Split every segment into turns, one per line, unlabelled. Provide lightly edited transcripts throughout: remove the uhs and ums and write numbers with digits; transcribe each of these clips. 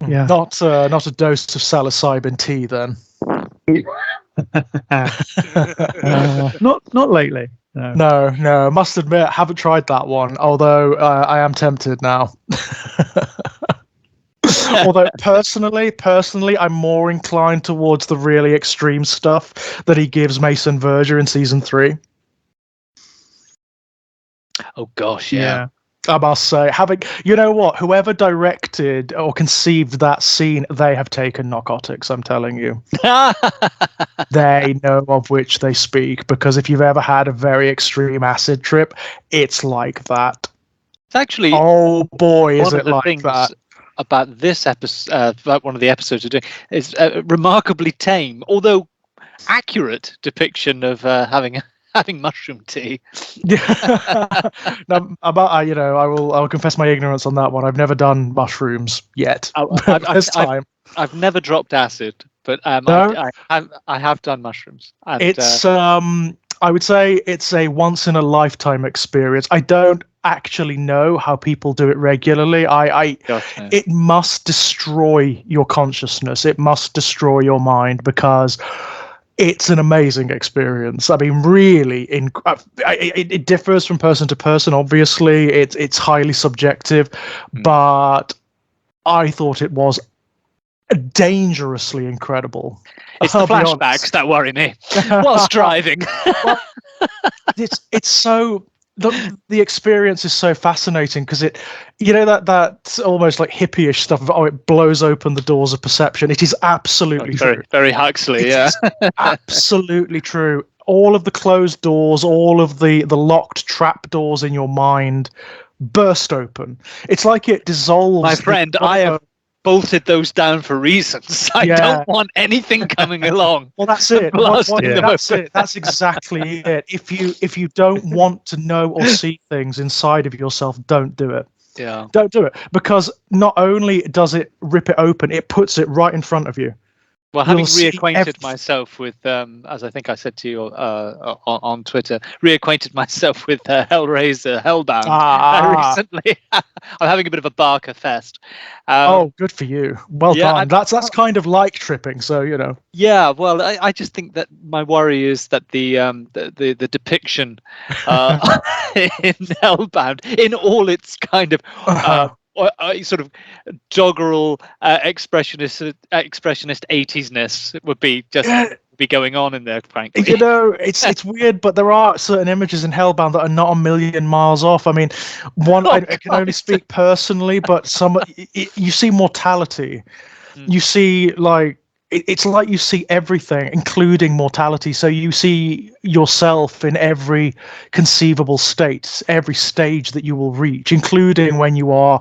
yeah.
Not a dose of psilocybin tea then.
Not lately.
No. Must admit, haven't tried that one. Although I am tempted now. Although personally, I'm more inclined towards the really extreme stuff that he gives Mason Verger in season 3.
Oh gosh, yeah.
I must say, you know what, whoever directed or conceived that scene, they have taken narcotics, I'm telling you. They know of which they speak, because if you've ever had a very extreme acid trip, it's like that.
It's actually,
oh boy, is it like that.
About this episode, about one of the episodes we're doing, is a remarkably tame, although accurate depiction of having mushroom tea.
Now, I will confess my ignorance on that one. I've never done mushrooms yet.
I've never dropped acid, but
No?
I have done mushrooms. And,
it's I would say it's a once in a lifetime experience. I don't actually know how people do it regularly. It must destroy your consciousness. It must destroy your mind, because it's an amazing experience. I mean, really, it differs from person to person. Obviously, it's highly subjective, but I thought it was dangerously incredible.
It's the flashbacks that worry me whilst driving.
Well, it's so the experience is so fascinating, because that almost like hippie-ish stuff of, it blows open the doors of perception. It is absolutely true.
Very Huxley, yeah.
Absolutely true. All of the closed doors, all of the locked trap doors in your mind burst open. It's like it dissolves.
My friend, I have bolted those down for reasons. I don't want anything coming along.
Well, that's it. That's exactly it. If you don't want to know or see things inside of yourself, don't do it.
Yeah.
Don't do it, because not only does it rip it open, it puts it right in front of you.
Well, having reacquainted myself with, as I think I said to you on Twitter, reacquainted myself with Hellraiser Hellbound recently. I'm having a bit of a Barker fest.
Good for you. Well done. That's kind of like tripping, so you know.
Yeah, well, I just think that my worry is that the depiction in Hellbound, in all its kind of sort of doggerel expressionist 80s-ness would be going on in there, frankly.
It's weird, but there are certain images in Hellbound that are not a million miles off. I mean, I can only speak personally, but you see mortality. You see, it's like you see everything, including mortality. So you see yourself in every conceivable state, every stage that you will reach, including when you are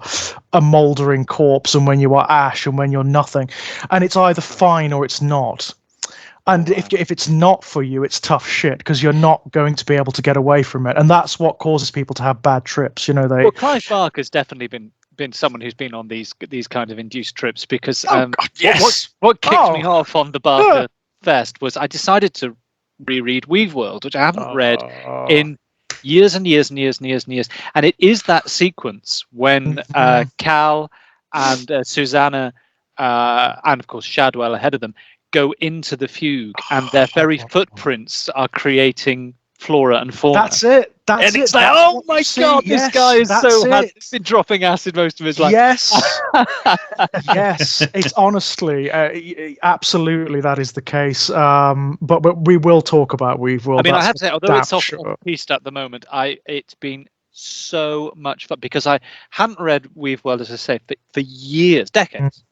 a mouldering corpse and when you are ash and when you're nothing. And it's either fine or it's not. And if it's not for you, it's tough shit, because you're not going to be able to get away from it. And that's what causes people to have bad trips. Well,
Clive Barker's definitely been someone who's been on these kind of induced trips, because what kicked me off on the Barker Fest was I decided to reread Weaveworld, which I haven't read in years and years and years and years and years. And it is that sequence when Cal and Susanna and of course Shadwell ahead of them go into the fugue, and their very footprints are creating flora and fauna.
That's it.
And it's like, oh my God, this guy is has been dropping acid most of his life.
Yes. Yes. It's honestly, absolutely, that is the case. But we will talk about Weaveworld.
I mean, I have to say, although it's off-piste at the moment, it's been so much fun, because I hadn't read Weaveworld, as I say, for years, decades.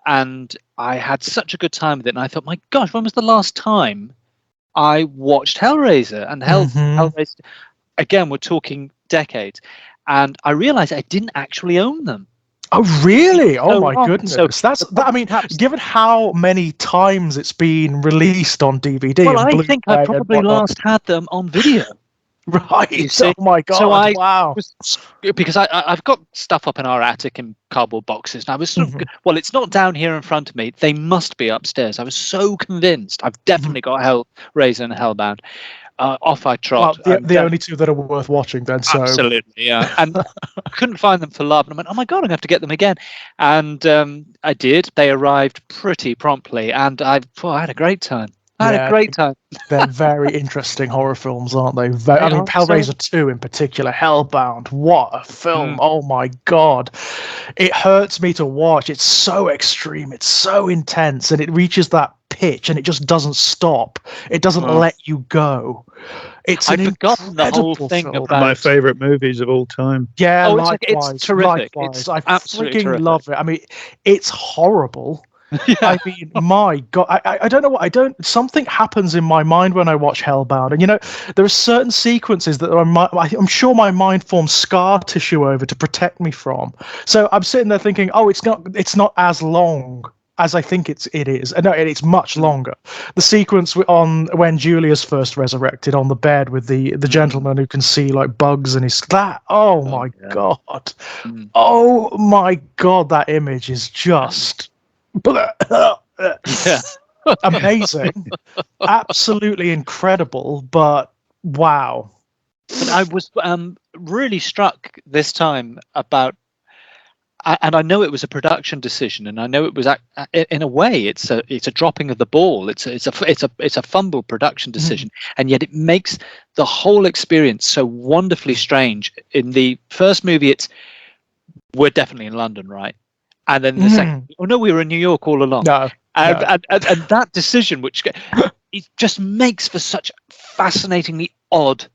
And I had such a good time with it. And I thought, my gosh, when was the last time I watched Hellraiser? And Hellraiser, again, we're talking decades. And I realized I didn't actually own them.
Oh, really? Oh, my goodness. I mean, given how many times it's been released on DVD.
Well, I think I probably last had them on video.
Right. Oh my God.
So
wow.
Because I've got stuff up in our attic in cardboard boxes. And I was sort of, well, it's not down here in front of me. They must be upstairs. I was so convinced. I've definitely got Hellraiser and Hellbound. off I trot.
Well, the only two that are worth watching then. So
absolutely, yeah. And I couldn't find them for love, and I went, oh my god, I'm gonna have to get them again. And I did. They arrived pretty promptly, and I had a great time. I had a great time.
They're very interesting horror films, aren't they? I mean, Hellraiser 2 in particular, Hellbound, what a film. Oh my God. It hurts me to watch. It's so extreme. It's so intense. And it reaches that pitch and it just doesn't stop. It doesn't let you go. I've
forgotten the whole thing
about one of my favorite movies of all time.
Yeah,
likewise. It's terrific.
Likewise. I freaking love it. I mean, it's horrible. Yeah. I mean, my God, I don't know what something happens in my mind when I watch Hellbound, and there are certain sequences that I'm sure my mind forms scar tissue over to protect me from. So I'm sitting there thinking, oh, it's not as long as I think it is. No, it's much longer. The sequence on when Julia's first resurrected on the bed with the gentleman who can see like bugs and God. Oh my God, that image is just. Amazing, absolutely incredible, but wow.
But I was really struck this time about, and I know it was a production decision, and I know it was in a way it's a dropping of the ball. It's a fumble production decision, and yet it makes the whole experience so wonderfully strange. In the first movie, we're definitely in London, right? And then the second, oh no, we were in New York all along. And that decision, which it just makes for such fascinatingly odd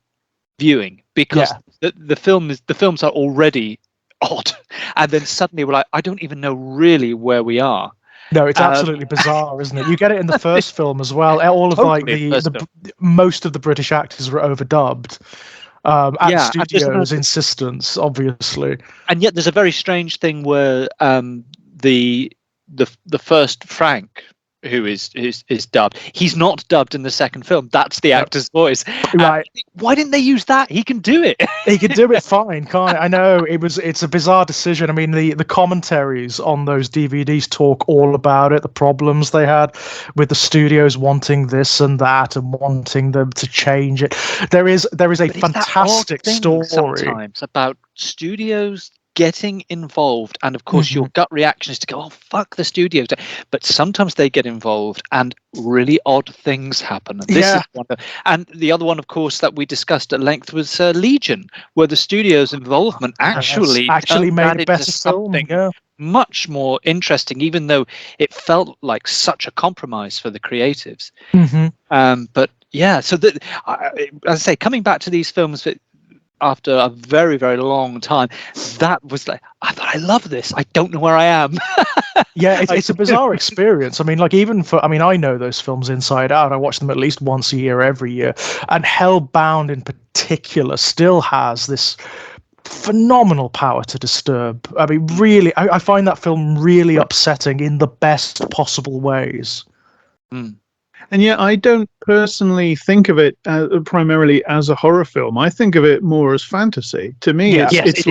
viewing, because the films are already odd, and then suddenly we're like, I don't even know really where we are.
No, it's absolutely bizarre, isn't it? You get it in the first film as well. All of most of the British actors were overdubbed. At studio's insistence, obviously.
And yet there's a very strange thing where the first Frank, who is dubbed, he's not dubbed in the second film. That's the actor's voice.
Right.
Why didn't they use that? He can do it.
He can do it fine, can't he? I know it's a bizarre decision. I mean, the commentaries on those DVDs talk all about it, the problems they had with the studios wanting this and that and wanting them to change it. There is a fantastic story
sometimes about studios getting involved, and of course your gut reaction is to go, oh fuck the studios, but sometimes they get involved and really odd things happen, and this is one of, and the other one of course that we discussed at length was Legion, where the studio's involvement actually
made a better
something much more interesting, even though it felt like such a compromise for the creatives. But yeah, so that, as I say, coming back to these films after a very, very long time, that was like, I thought, I love this. I don't know where I am.
Yeah, it's a bizarre experience. I mean, like I know those films inside out. I watch them at least once a year, every year. And Hellbound in particular still has this phenomenal power to disturb. I mean, really, I find that film really upsetting in the best possible ways.
And yet I don't personally think of it primarily as a horror film. I think of it more as fantasy. To me, it's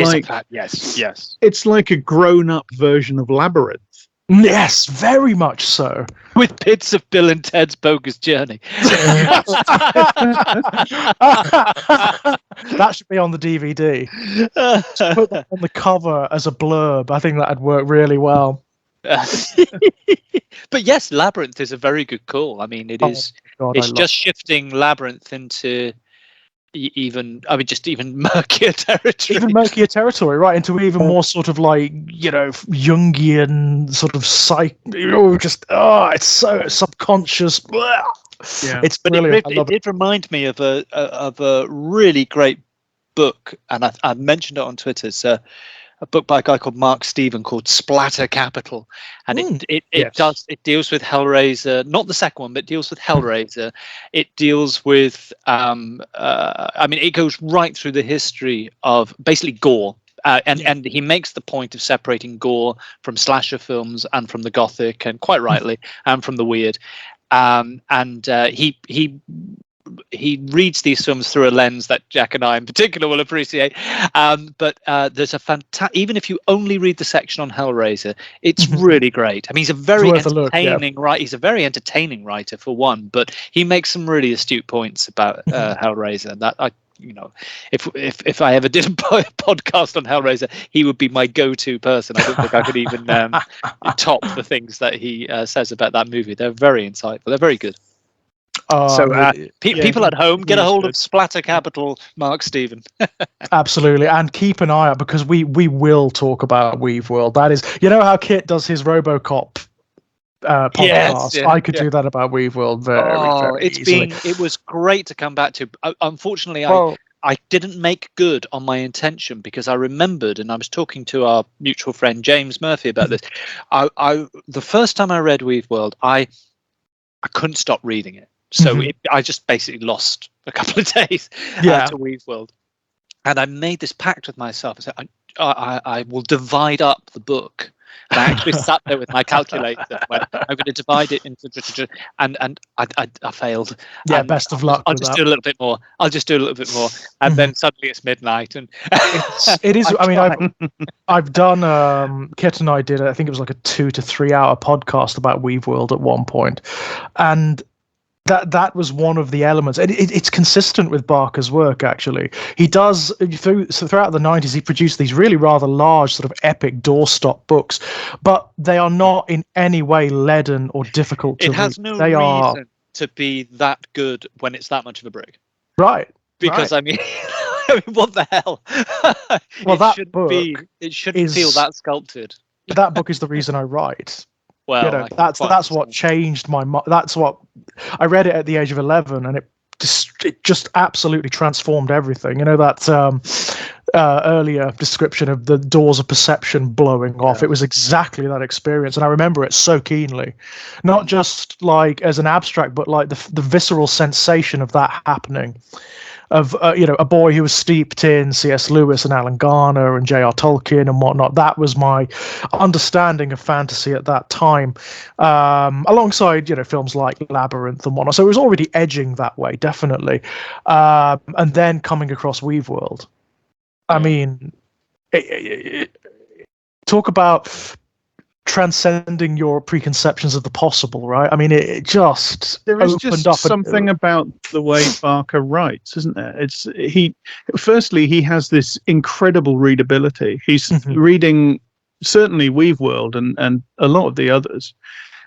like a grown-up version of Labyrinth.
Yes, very much so.
With bits of Bill and Ted's Bogus Journey.
That should be on the DVD. Just put that on the cover as a blurb. I think that'd work really well.
But yes, Labyrinth is a very good call. I mean, it's just shifting Labyrinth into even murkier territory.
Even murkier territory, right, into even more sort of like, Jungian sort of it's so subconscious.
Yeah. It's brilliant. It did remind me of a really great book, and I mentioned it on Twitter. It's a book by a guy called Mark Steven called Splatter Capital, and it deals with Hellraiser, not the second one, but it deals with Hellraiser. It deals with it goes right through the history of basically gore, and he makes the point of separating gore from slasher films and from the gothic, and quite rightly, and from the weird, he he reads these films through a lens that Jack and I in particular will appreciate. But there's a even if you only read the section on Hellraiser, it's really great. I mean, he's a very entertaining writer. He's a very entertaining writer for one, but he makes some really astute points about Hellraiser. That if I ever did a podcast on Hellraiser, he would be my go-to person. I don't think I could even top the things that he says about that movie. They're very insightful. They're very good. People at home, get a hold of Splatter Capital, Mark Steven.
Absolutely, and keep an eye out, because we will talk about Weave World. That is, you know how Kit does his RoboCop podcast. I could do that about Weave World very easily.
It was great to come back to. Unfortunately, I didn't make good on my intention, because I remembered, and I was talking to our mutual friend James Murphy about this. The first time I read Weave World, I couldn't stop reading it. So I just basically lost a couple of days to Weave World. And I made this pact with myself. I said, I will divide up the book. And I actually sat there with my calculator when I'm going to divide it into, and I failed.
Yeah,
and
best of luck.
I'll just do a little bit more. And then suddenly it's midnight, and
it is. I mean, I've done. Kit and I did. I think it was like a 2 to 3 hour podcast about Weave World at one point, and that was one of the elements, and it's consistent with Barker's work. Actually, he does throughout the 90s. He produced these really rather large, sort of epic doorstop books, but they are not in any way leaden or difficult to read.
It has no reason to be that good when it's that much of a brick,
right?
Because I mean, what the hell?
Well,
it shouldn't feel that sculpted.
That book is the reason I write.
Well,
that's what changed my mind. That's what I read it at the age of 11, and it just absolutely transformed everything. You know, that earlier description of the doors of perception blowing off. It was exactly that experience, and I remember it so keenly. Not just like as an abstract, but like the visceral sensation of that happening. Of a boy who was steeped in C.S. Lewis and Alan Garner and J.R. Tolkien and whatnot. That was my understanding of fantasy at that time, alongside films like Labyrinth and whatnot. So it was already edging that way, definitely. And then coming across Weave World, I mean, talk about transcending your preconceptions of the possible, right? I mean, it just
there is just something about the way Barker writes, isn't there? Firstly, he has this incredible readability. He's reading certainly Weave World and a lot of the others.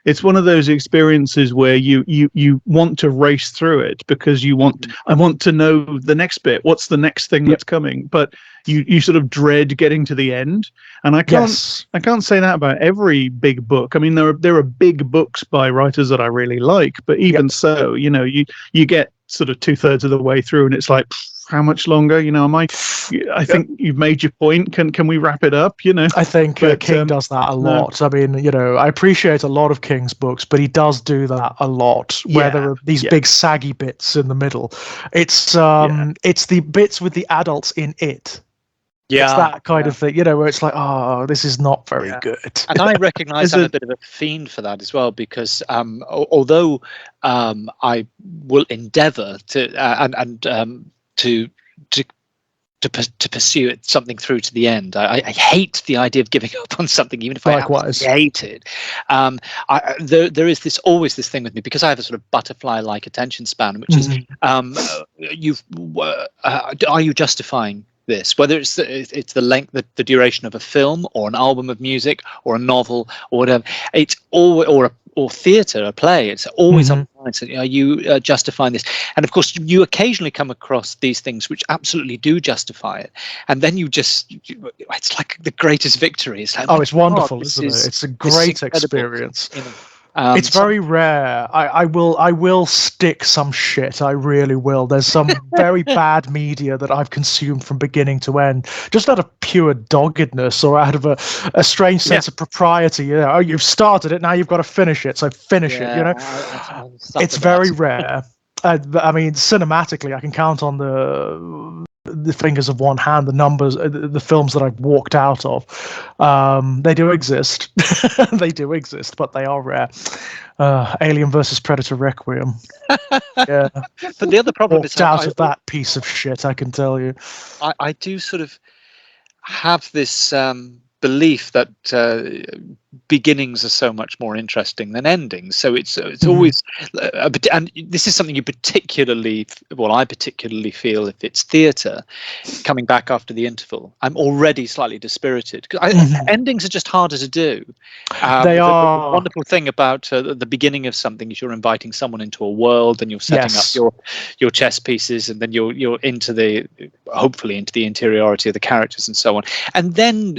It's one of those experiences where you want to race through it because I want to know the next bit. What's the next thing that's coming? But you sort of dread getting to the end. And I can't say that about every big book. I mean, there are big books by writers that I really like, but even so, you get sort of 2/3 of the way through, and it's like, how much longer? I think you've made your point. Can we wrap it up? I think
King does that a lot. I mean, I appreciate a lot of King's books, but he does do that a lot. Where there are these big saggy bits in the middle. It's the bits with the adults in it. Yeah, it's that kind of thing, where it's like, oh, this is not very good.
And I recognise I'm a bit of a fiend for that as well, because although I will endeavour to pursue something through to the end. I hate the idea of giving up on something, even if I hate it. There is always this thing with me, because I have a sort of butterfly-like attention span, which is, are you justifying this? Whether it's the length, the duration of a film, or an album of music, or a novel, or whatever, it's always or theatre, a play. It's always on the line. So, are you justifying this? And of course, you occasionally come across these things which absolutely do justify it, and then it's like the greatest victory. It's like,
it's wonderful, isn't it? It's a great experience. It's very rare. I will stick some shit. I really will. There's some very bad media that I've consumed from beginning to end, just out of pure doggedness or out of a strange sense of propriety. You've started it, now you've got to finish it. So finish it. It's very rare. I mean, cinematically, I can count on the fingers of one hand the numbers, the films that I've walked out of. They do exist. They do exist, but they are rare. Alien versus Predator Requiem. Yeah.
But the other problem is
out of that piece of shit, I can tell you.
I do sort of have this belief that beginnings are so much more interesting than endings. So it's always, and this is something I particularly feel if it's theatre, coming back after the interval, I'm already slightly dispirited because endings are just harder to do.
They are.
The wonderful thing about the beginning of something is you're inviting someone into a world, and you're setting up your chess pieces, and then you're hopefully into the interiority of the characters and so on, and then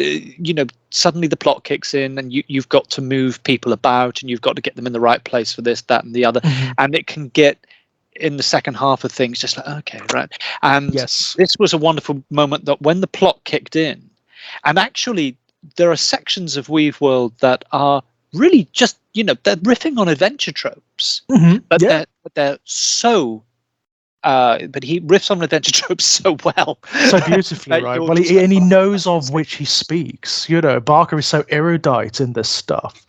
suddenly the plot kicks in, and you've got to move people about, and you've got to get them in the right place for this, that, and the other, and it can get in the second half of things just like, okay, right. And this was a wonderful moment that when the plot kicked in, and actually there are sections of Weave World that are really just they're riffing on adventure tropes, but they're so. But he riffs on adventure tropes so well,
so beautifully, right? Well, he knows of which he speaks. Barker is so erudite in this stuff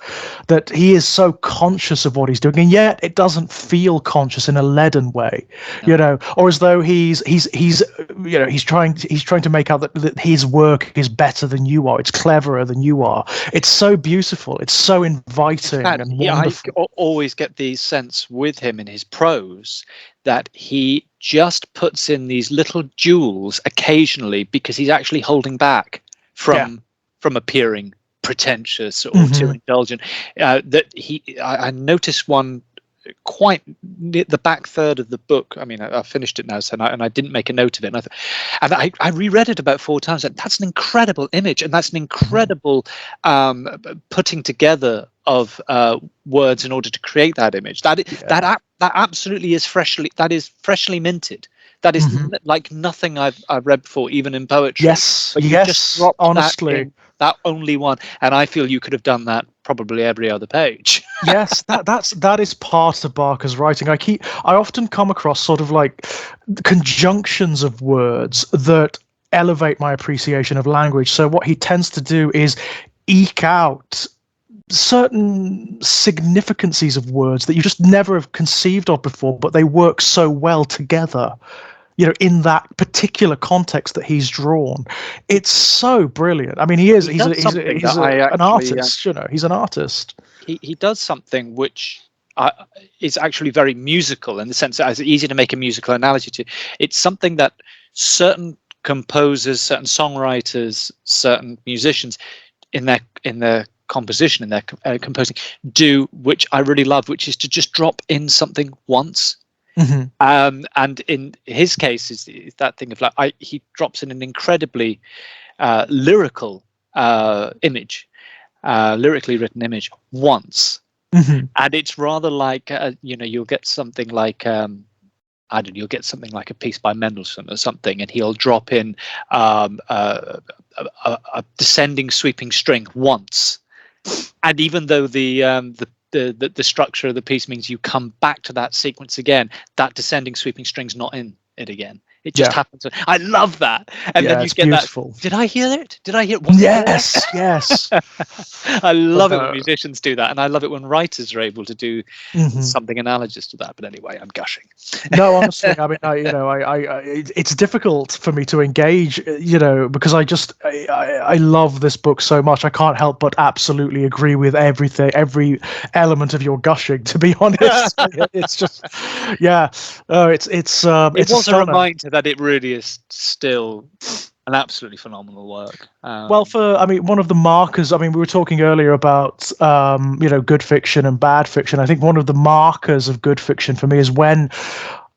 that he is so conscious of what he's doing, and yet it doesn't feel conscious in a leaden way, or as though he's trying to make out that his work is better than you are. It's cleverer than you are. It's so beautiful. It's so inviting and wonderful.
I always get the sense with him in his prose that he just puts in these little jewels occasionally because he's actually holding back from appearing pretentious or too indulgent. I noticed one quite near the back third of the book. I mean, I finished it now, and I didn't make a note of it. And I reread it about 4 times. And that's an incredible image, and that's an incredible putting together of words in order to create that image. That absolutely is freshly minted. That is like nothing I've read before, even in poetry.
Yes, just honestly.
That only one, and I feel you could have done that probably every other page.
Yes, that is part of Barker's writing. I often come across sort of like conjunctions of words that elevate my appreciation of language. So what he tends to do is eke out certain significancies of words that you just never have conceived of before, but they work so well together. In that particular context that he's drawn, it's so brilliant. I mean, he's an artist. He's an artist.
He does something which is actually very musical in the sense that it's easy to make a musical analogy to. It's something that certain composers, certain songwriters, certain musicians in their composition, in their composing, do, which I really love, which is to just drop in something once. And in his case is that thing of like he drops in an incredibly lyrical image, lyrically written image once, and it's rather like you'll get something like you'll get something like a piece by Mendelssohn or something, and he'll drop in a descending sweeping string once, and even though the structure of the piece means you come back to that sequence again, that descending sweeping string's not in it again. It just happens. I love that. And then you get beautiful. That. Did I hear it? Did I hear it?
Yes, yes.
I love it when musicians do that. And I love it when writers are able to do something analogous to that. But anyway, I'm gushing.
No, honestly, I mean, it's difficult for me to engage, because I love this book so much. I can't help but absolutely agree with everything, every element of your gushing, to be honest. It's just, it's
was a reminder that it really is still an absolutely phenomenal work.
One of the markers, we were talking earlier about good fiction and bad fiction. I think one of the markers of good fiction for me is when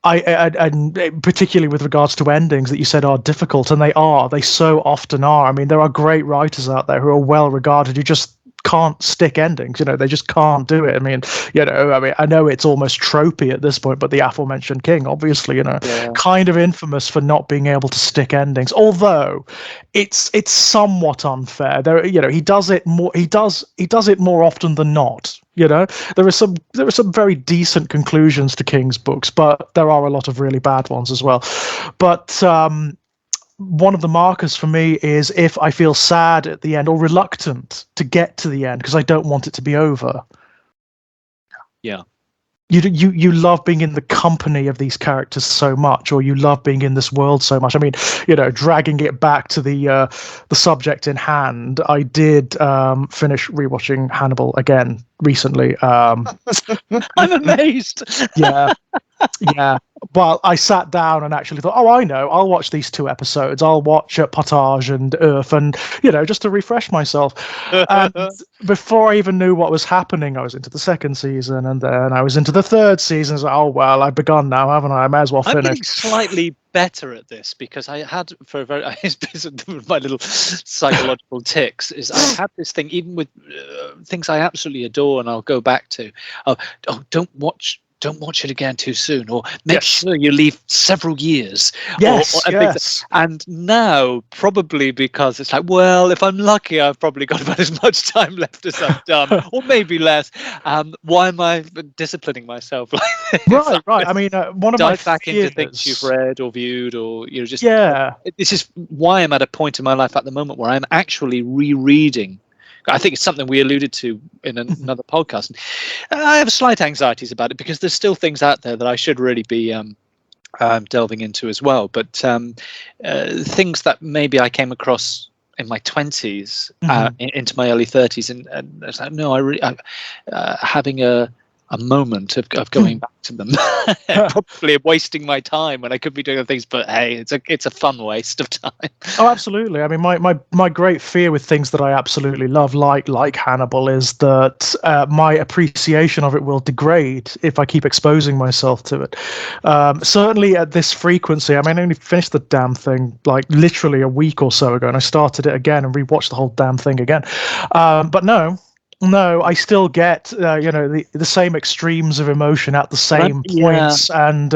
and particularly with regards to endings that you said are difficult, and they so often are. There are great writers out there who are well regarded who just can't stick endings. They just can't do it. I know it's almost tropey at this point, but the aforementioned King, obviously, kind of infamous for not being able to stick endings. Although it's somewhat unfair. He does it more. He does it more often than not. There are some very decent conclusions to King's books, but there are a lot of really bad ones as well. But one of the markers for me is if I feel sad at the end or reluctant to get to the end because I don't want it to be over.
Yeah.
You love being in the company of these characters so much, or you love being in this world so much. I mean, dragging it back to the subject in hand, I did finish rewatching Hannibal again recently.
I'm amazed.
Yeah. Yeah, well, I sat down and actually thought, oh, I know, I'll watch these 2 episodes. I'll watch Potage and Ouef, and just to refresh myself. And before I even knew what was happening, I was into the 2nd season, and then I was into the 3rd season. So, oh well, I've begun now, haven't I? I may as well finish.
I'm getting slightly better at this because I had for a very my little psychological tics is I had this thing even with things I absolutely adore and I'll go back to. Oh, don't watch it again too soon, or make sure you leave several years.
Yes,
yes. And now, probably because it's like, well, if I'm lucky, I've probably got about as much time left as I've done, or maybe less. Why am I disciplining myself like this?
Right. I mean, one of my
dive back
fears...
into things you've read or viewed, or just this is why I'm at a point in my life at the moment where I'm actually rereading. I think it's something we alluded to in another podcast. I have slight anxieties about it because there's still things out there that I should really be delving into as well. But things that maybe I came across in my 20s into my early 30s, and I was like, no, having a moment of going back to them, probably wasting my time when I could be doing other things. But hey, it's a fun waste of time.
Oh, absolutely. I mean, my great fear with things that I absolutely love, like Hannibal, is that my appreciation of it will degrade if I keep exposing myself to it. Certainly at this frequency. I mean, I only finished the damn thing like literally a week or so ago, and I started it again and rewatched the whole damn thing again. But no, I still get the same extremes of emotion at the same points, and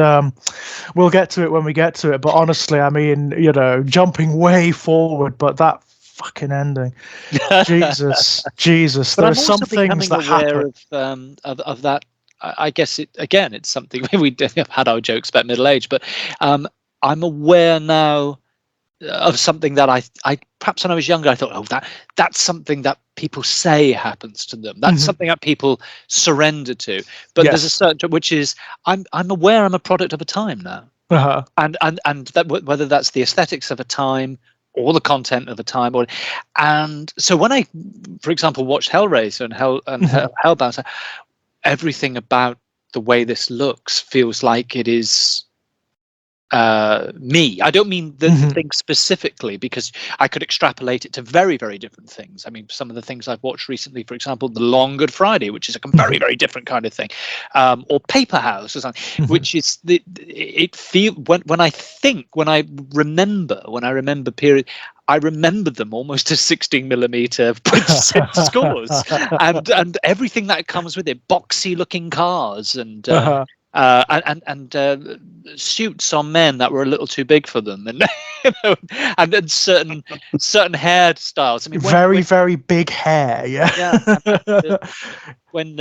we'll get to it when we get to it. But honestly, I mean, jumping way forward, but that fucking ending, Jesus.
But
There are some things that happen.
Of that. I guess it's something we have had our jokes about middle age, but I'm aware now of something that I perhaps when I was younger I thought, that's something that people say happens to them. That's something that people surrender to. But there's a certain which is I'm aware I'm a product of a time now, and that whether that's the aesthetics of a time or the content of a time, and so when I, for example, watched Hellraiser and Hellbound, everything about the way this looks feels like it is. Me. I don't mean the thing specifically because I could extrapolate it to very, very different things. I mean, some of the things I've watched recently, for example, The Long Good Friday, which is a very, very different kind of thing, or Paper House or something, which is when I remember period. I remember them almost as 16mm scores, and everything that comes with it, boxy looking cars and suits on men that were a little too big for them, and and certain hairstyles. I mean,
very big hair.
When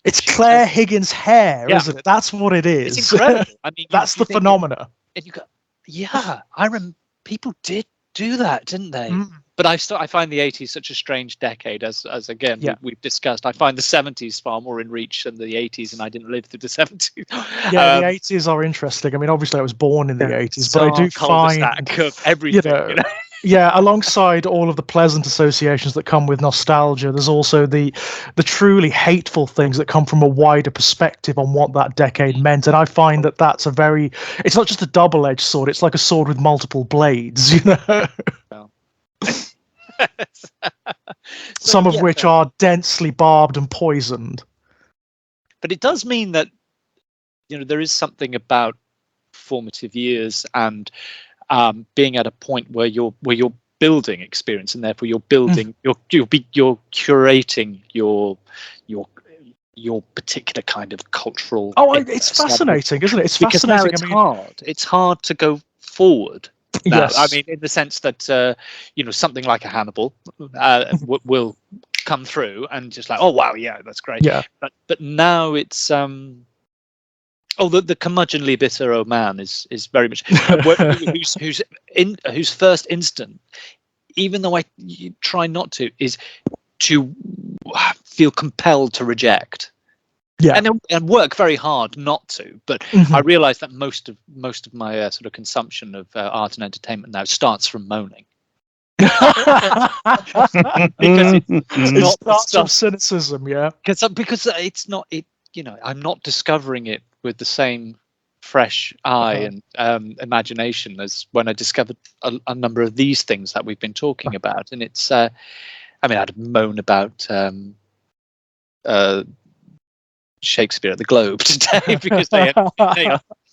it's Claire Higgins' hair, isn't it? That's what it is.
It's incredible. I mean,
that's the phenomena.
And you go, people did do that, didn't they? But I find the 80s such a strange decade, as again we've discussed. I find the 70s far more in reach than the 80s, and I didn't live through the 70s.
Yeah, the 80s are interesting. I mean, obviously I was born in the 80s, but I do find
of everything.
Yeah, alongside all of the pleasant associations that come with nostalgia, there's also the truly hateful things that come from a wider perspective on what that decade meant. And I find that that's it's not just a double-edged sword, it's like a sword with multiple blades, Some of which are densely barbed and poisoned.
But it does mean that there is something about formative years and being at a point where you're building experience, and therefore you're building you're curating your particular kind of cultural.
It's fascinating, isn't it? It's fascinating.
Because now it's hard to go forward. No, yes. I mean, in the sense that something like a Hannibal will come through and just like, oh wow, yeah, that's great.
Yeah.
But now it's the curmudgeonly bitter old man is very much whose first instant, even though I try not to, is to feel compelled to reject.
Yeah,
and work very hard not to. But I realise that most of my sort of consumption of art and entertainment now starts from moaning. Because
it starts from cynicism, yeah.
Because it's not it. I'm not discovering it with the same fresh eye and imagination as when I discovered a number of these things that we've been talking about. And it's, I mean, I'd moan about Shakespeare at the Globe today because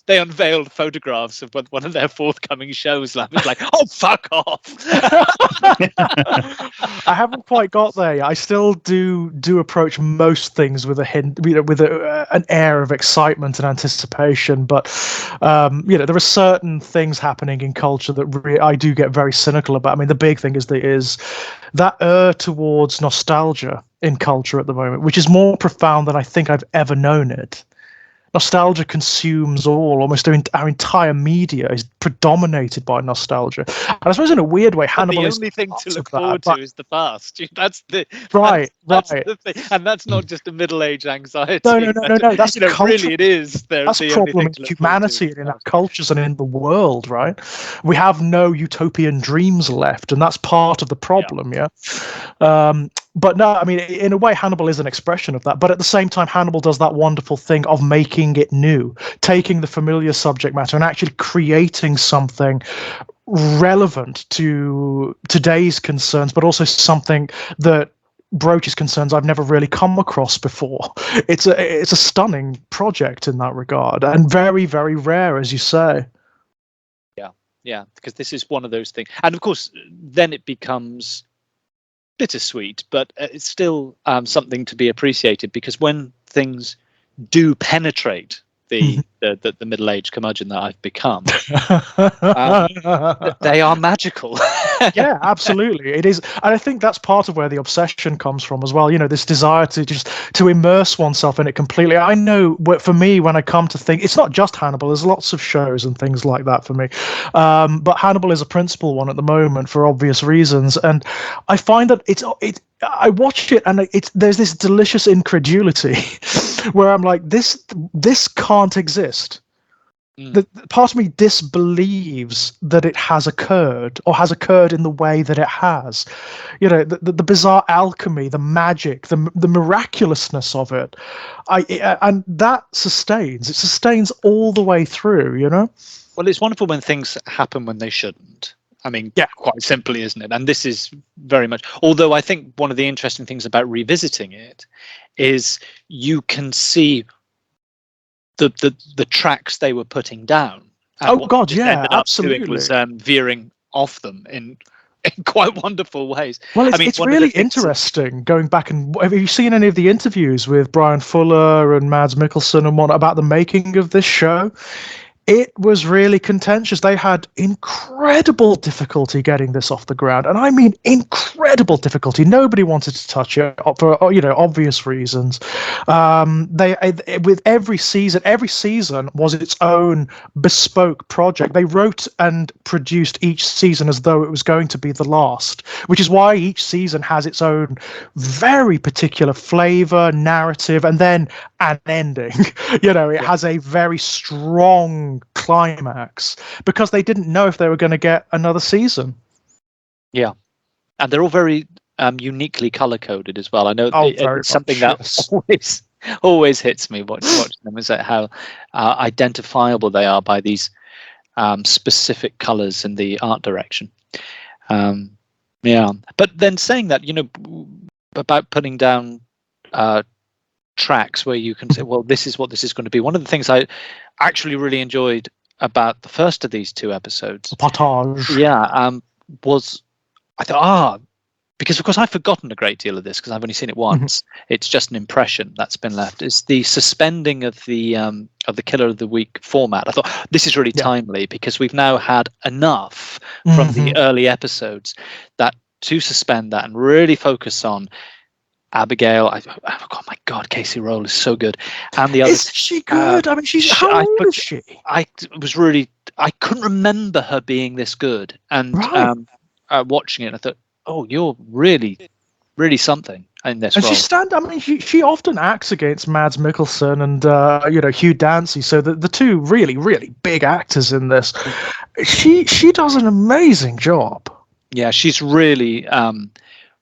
they unveiled photographs of one of their forthcoming shows. And I was like, oh, fuck off.
I haven't quite got there yet. I still do approach most things with a hint, with an air of excitement and anticipation. But there are certain things happening in culture that I do get very cynical about. I mean, the big thing is that towards nostalgia in culture at the moment, which is more profound than I think I've ever known it. Nostalgia consumes almost our entire media is predominated by nostalgia. And I suppose in a weird way, Hannibal is
the only thing to look forward to is the past. That's the the thing. And that's not just a middle-age anxiety.
No. That's
really it is.
That's a problem in humanity and in our cultures and in the world, right? We have no utopian dreams left, and that's part of the problem. Yeah. But no, I mean, in a way, Hannibal is an expression of that. But at the same time, Hannibal does that wonderful thing of making it new, taking the familiar subject matter and actually creating something relevant to today's concerns, but also something that broaches concerns I've never really come across before. It's a stunning project in that regard, and very, very rare, as you say.
Yeah, because this is one of those things. And of course, then it becomes bittersweet, but it's still something to be appreciated, because when things do penetrate the middle-aged curmudgeon that I've become, they are magical.
Yeah, absolutely, it is. And I think that's part of where the obsession comes from as well, this desire to immerse oneself in it completely. I know for me, when I come to think, it's not just Hannibal, there's lots of shows and things like that for me, but Hannibal is a principal one at the moment for obvious reasons, and I find that I watched it and there's this delicious incredulity where I'm like, this can't exist. The part of me disbelieves that it has occurred, or has occurred in the way that it has. The bizarre alchemy, the magic, the miraculousness of it, and that sustains all the way through.
Well, it's wonderful when things happen when they shouldn't. I mean, quite simply, isn't it? And this is very much. Although I think one of the interesting things about revisiting it is you can see the tracks they were putting down.
Oh God, yeah, absolutely.
Was veering off them in quite wonderful ways.
Well, it's really interesting going back and have you seen any of the interviews with Brian Fuller and Mads Mikkelsen and what about the making of this show? It was really contentious. They had incredible difficulty getting this off the ground, and I mean incredible difficulty. Nobody wanted to touch it for obvious reasons. With every season was its own bespoke project. They wrote and produced each season as though it was going to be the last, which is why each season has its own very particular flavor, narrative, and then an ending. It has a very strong climax because they didn't know if they were going to get another season. Yeah,
and they're all very uniquely color coded as well. I know it's something that always hits me watching them, is that how identifiable they are by these specific colors in the art direction. But then saying that, about putting down tracks where you can say, well, this is what this is going to be. One of the things I actually really enjoyed about the first of these two episodes,
Potage,
was I thought, because of course I've forgotten a great deal of this because I've only seen it once. It's just an impression that's been left. Is the suspending of the Killer of the Week format. I thought this is really timely because we've now had enough from the early episodes that to suspend that and really focus on Abigail. Oh my God, Casey Rowell is so good, and the others.
Isn't she good? I mean, how old is she?
I couldn't remember her being this good, and watching it, I thought, oh, you're really, really something in this role.
She often acts against Mads Mikkelsen and Hugh Dancy, so the two really, really big actors in this. She does an amazing job.
Yeah, she's really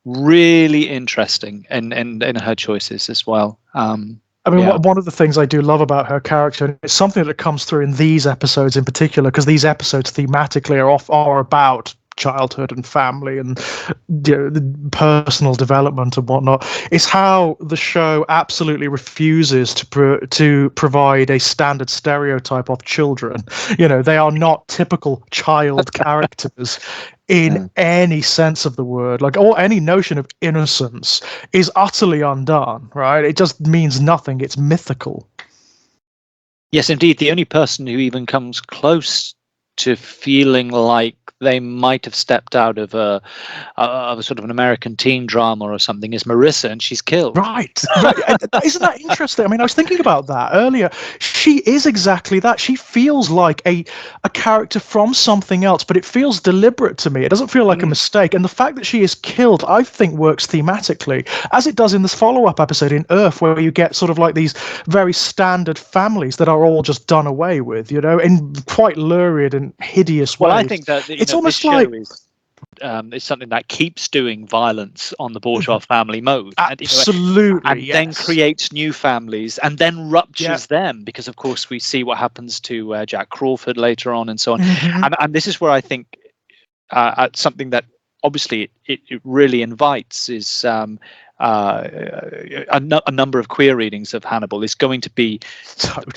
really interesting in her choices as well.
One of the things I do love about her character, and it's something that comes through in these episodes in particular, because these episodes thematically are about childhood and family and the personal development and whatnot, is how the show absolutely refuses to provide a standard stereotype of children. They are not typical child characters in any sense of the word. Or any notion of innocence is utterly undone, right? It just means nothing. It's mythical.
Yes, indeed. The only person who even comes close to feeling like they might have stepped out of a sort of an American teen drama or something is Marissa, and she's killed.
Right. Isn't that interesting? I was thinking about that earlier. She is exactly that. She feels like a character from something else, but it feels deliberate to me. It doesn't feel like a mistake. And the fact that she is killed, I think, works thematically, as it does in this follow-up episode in Ouef, where you get sort of like these very standard families that are all just done away with, in quite lurid and hideous ways.
Well, I think that
it's almost like
it's something that keeps doing violence on the bourgeois family mode.
Absolutely,
and then creates new families and then ruptures them, because of course we see what happens to Jack Crawford later on and so on. And this is where I think something that obviously it really invites is a number of queer readings of Hannibal is going to be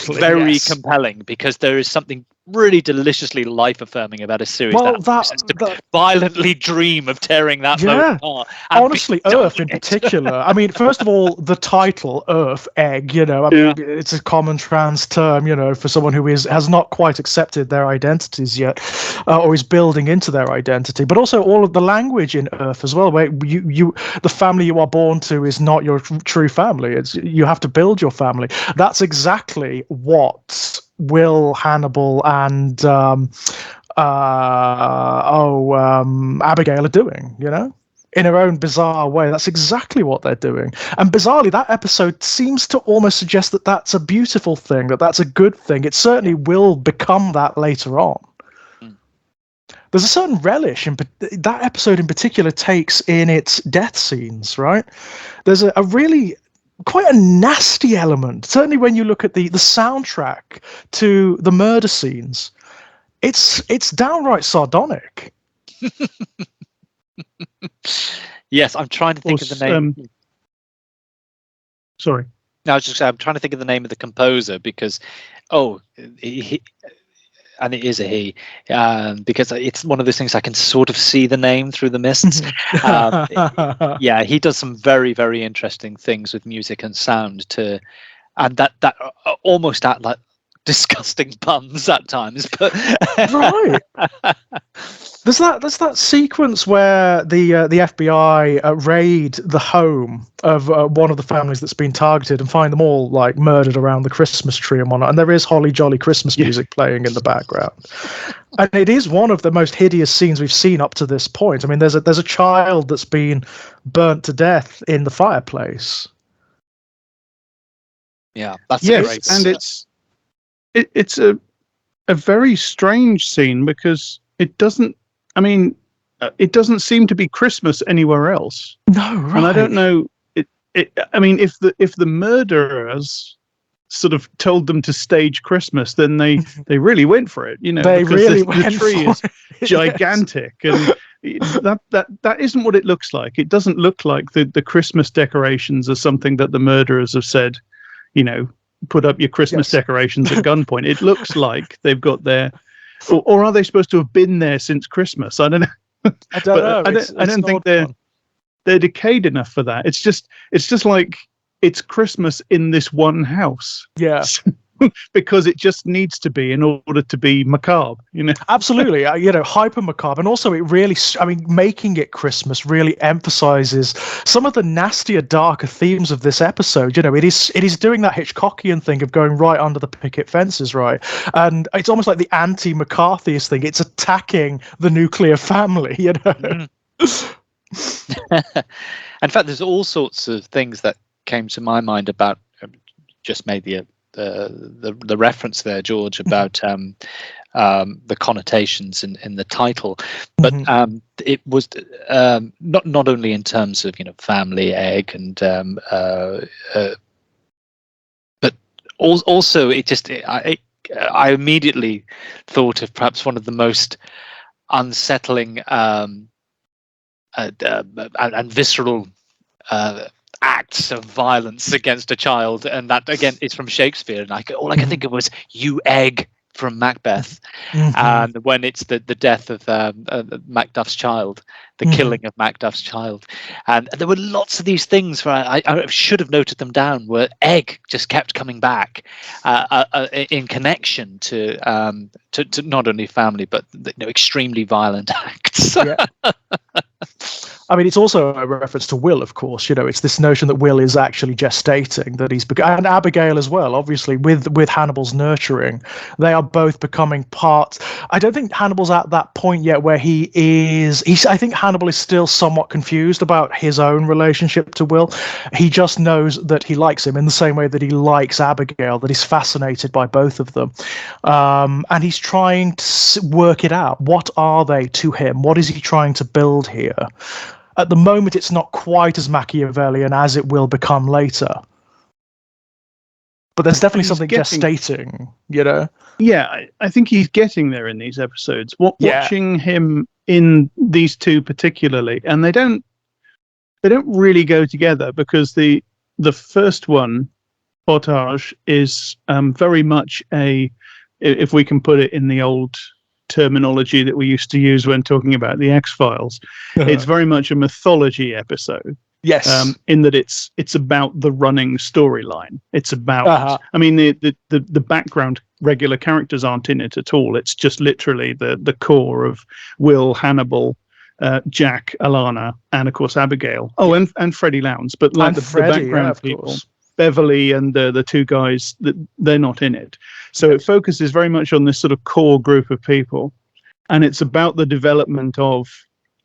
very compelling, because there is something really deliciously life-affirming about a series that violently dream of tearing that boat apart.
Honestly, Ouef in particular. First of all, the title Ouef, egg. It's a common trans term. For someone who has not quite accepted their identities yet, or is building into their identity. But also all of the language in Ouef as well, where the family you are born to is not your true family. You have to build your family. That's exactly what Will, Hannibal, and Abigail are doing, in her own bizarre way. That's exactly what they're doing. And bizarrely, that episode seems to almost suggest that that's a beautiful thing, that that's a good thing. It certainly will become that later on. There's a certain relish that episode in particular takes in its death scenes, right? There's a really quite a nasty element, certainly when you look at the soundtrack to the murder scenes. It's downright sardonic.
Yes, I'm trying to think of the name.
Sorry.
No, I was just saying, I'm trying to think of the name of the composer, because and it is a he, because it's one of those things I can sort of see the name through the mists. He does some very, very interesting things with music and sound and that almost at like disgusting puns at times. But
right. There's that sequence where the FBI raid the home of one of the families that's been targeted and find them all like murdered around the Christmas tree and whatnot. And there is holly jolly Christmas music playing in the background. And it is one of the most hideous scenes we've seen up to this point. There's a child that's been burnt to death in the fireplace.
Yeah, that's
great. And it's a very strange scene, because it doesn't seem to be Christmas anywhere else.
No, right.
And I don't know. If the murderers sort of told them to stage Christmas, then they really went for it. The tree is gigantic, and that isn't what it looks like. It doesn't look like the Christmas decorations are something that the murderers have said, put up your Christmas decorations at gunpoint. It looks like they've got their, or are they supposed to have been there since Christmas? I don't know.
I don't know.
I don't think they're decayed enough for that. It's just like it's Christmas in this one house.
Yeah.
because it just needs to be in order to be macabre,
Absolutely, hyper macabre, and also it really, making it Christmas really emphasizes some of the nastier, darker themes of this episode. It is doing that Hitchcockian thing of going right under the picket fences, right, and it's almost like the anti-McCarthyist thing. It's attacking the nuclear family,
In fact, there's all sorts of things that came to my mind about. Just made the reference there, George, about the connotations in the title, but it was not only in terms of family, egg, and but also I immediately thought of perhaps one of the most unsettling and visceral acts of violence against a child, and that again is from Shakespeare, and all I could think of was "you egg" from Macbeth, and when it's the death of Macduff's child, the killing of Macduff's child, and there were lots of these things where I should have noted them down, where egg just kept coming back in connection to not only family but extremely violent acts.
Yeah. It's also a reference to Will, of course. It's this notion that Will is actually gestating, that and Abigail as well, obviously, with Hannibal's nurturing. They are both becoming part. I don't think Hannibal's at that point yet where he is. I think Hannibal is still somewhat confused about his own relationship to Will. He just knows that he likes him in the same way that he likes Abigail, that he's fascinated by both of them. And he's trying to work it out. What are they to him? What is he trying to build here? At the moment, it's not quite as Machiavellian as it will become later. But there's definitely something gestating,
Yeah, I think he's getting there in these episodes. Watching him in these two particularly, and they don't really go together, because the first one, Potage, is very much if we can put it in the old terminology that we used to use when talking about the X-Files, it's very much a mythology episode.
Yes.
In that it's about the running storyline. It's about the background regular characters aren't in it at all. It's just literally the core of Will, Hannibal, Jack, Alana, and of course Abigail. Oh, and Freddie Lowndes, but like the background people. Course. Beverly and the two guys, they're not in it. So it focuses very much on this sort of core group of people, and it's about the development of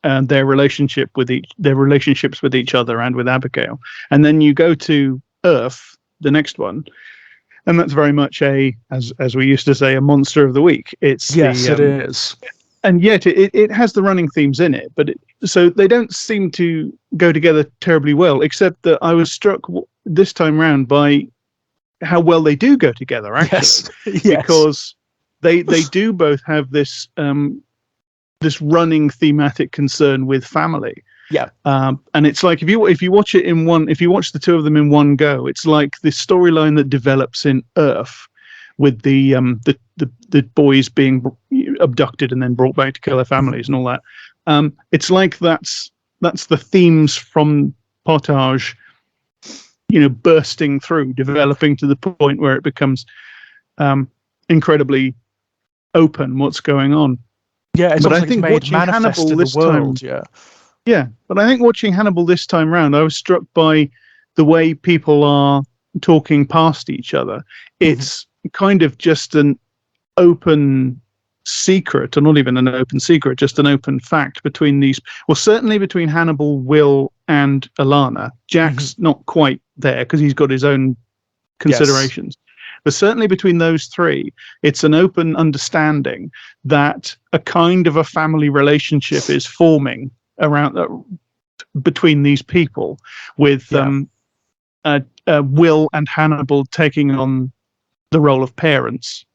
their relationships with each other and with Abigail. And then you go to Ouef, the next one, and that's very much as we used to say, a monster of the week.
It is.
And yet it has the running themes in it, but so they don't seem to go together terribly well, except that I was struck this time round by how well they do go together, actually.
Yes.
Because they do both have this this running thematic concern with family.
Yeah.
And it's like if you watch the two of them in one go, it's like the storyline that develops in Ouef with the boys being abducted and then brought back to kill their families and all that. It's like that's the themes from Potage, bursting through, developing to the point where it becomes incredibly open what's going on.
Yeah, it's
but I
like
think watching Hannibal this time, but I think watching Hannibal this time round, I was struck by the way people are talking past each other. It's kind of just an open secret, or not even an open secret, just an open fact between these. Well, certainly between Hannibal, Will, and Alana. Jack's not quite there because he's got his own considerations. Yes. But certainly between those three, it's an open understanding that a kind of a family relationship is forming around between these people, with Will and Hannibal taking on the role of parents,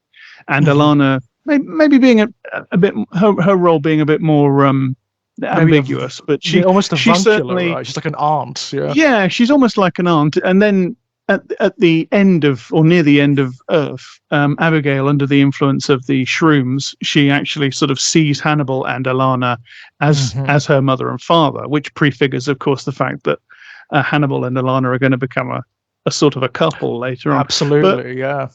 and Alana maybe being a bit her role being a bit more ambiguous, but she certainly,
right? She's like an aunt.
Yeah, she's almost like an aunt. And then at the end of, or near the end of Ouef, Abigail, under the influence of the shrooms, she actually sort of sees Hannibal and Alana as her mother and father, which prefigures, of course, the fact that Hannibal and Alana are going to become a sort of a couple later on.
Absolutely, yeah.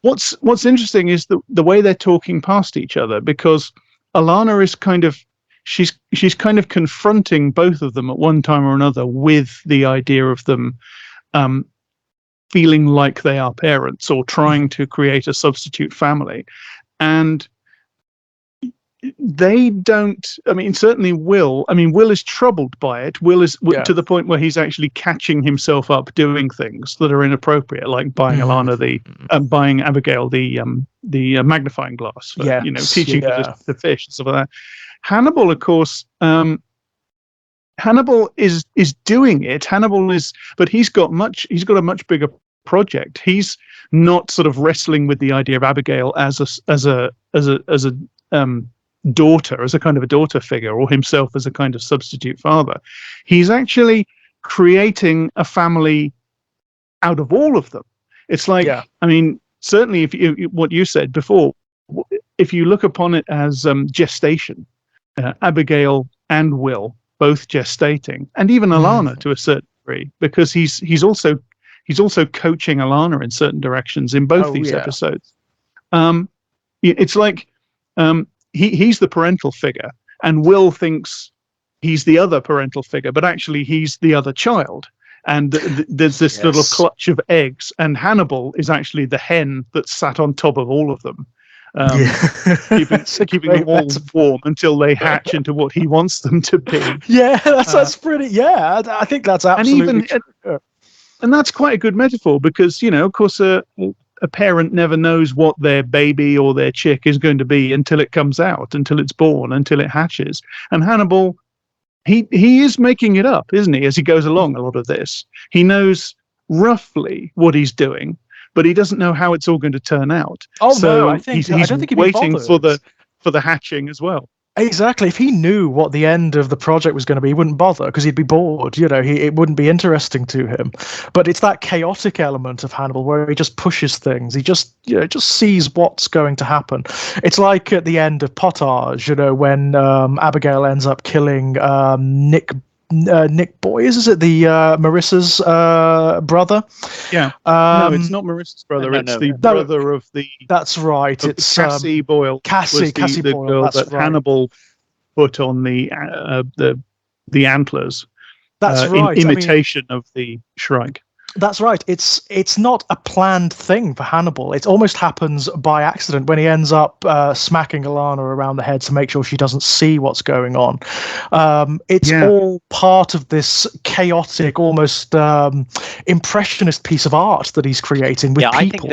what's interesting is the way they're talking past each other, because Alana is she's kind of confronting both of them at one time or another with the idea of them feeling like they are parents or trying to create a substitute family. And they don't, certainly Will is troubled by it. Will is to the point where he's actually catching himself up doing things that are inappropriate, like buying buying Abigail the magnifying glass for, teaching her to fish and stuff like that. Hannibal, of course, Hannibal is doing it. But he's got a much bigger project. He's not sort of wrestling with the idea of Abigail as a daughter, as a kind of a daughter figure, or himself as a kind of substitute father. He's actually creating a family out of all of them. It's like, certainly if what you said before, if you look upon it as gestation, Abigail and Will both gestating, and even Alana to a certain degree, because he's also coaching Alana in certain directions in both these episodes. It's like he's the parental figure, and Will thinks he's the other parental figure, but actually he's the other child. And there's this little clutch of eggs, and Hannibal is actually the hen that sat on top of all of them, keeping them all warm until they hatch into what he wants them to be.
Yeah, that's pretty. Yeah, I think that's absolutely true.
And that's quite a good metaphor, because of course a parent never knows what their baby or their chick is going to be until it comes out, until it's born, until it hatches. And Hannibal, he is making it up, isn't he, as he goes along? A lot of this, he knows roughly what he's doing, but he doesn't know how it's all going to turn out.
Oh,
so
no, I don't think he'd be
waiting
bothered.
for the hatching as well.
Exactly. If he knew what the end of the project was going to be, he wouldn't bother, because he'd be bored. It wouldn't be interesting to him. But it's that chaotic element of Hannibal where he just pushes things. He just sees what's going to happen. It's like at the end of Potage, when Abigail ends up killing Nick Boyes, is it Marissa's brother?
Yeah. No, it's not Marissa's brother. The brother of the.
That's right. It's
Cassie Boyle.
Cassie
the
Boyle.
girl
That's
that
right.
Hannibal put on the antlers.
That's right.
In imitation of the Shrike.
That's right. It's not a planned thing for Hannibal. It almost happens by accident when he ends up smacking Alana around the head to make sure she doesn't see what's going on. It's all part of this chaotic, almost impressionist piece of art that he's creating with people.
I think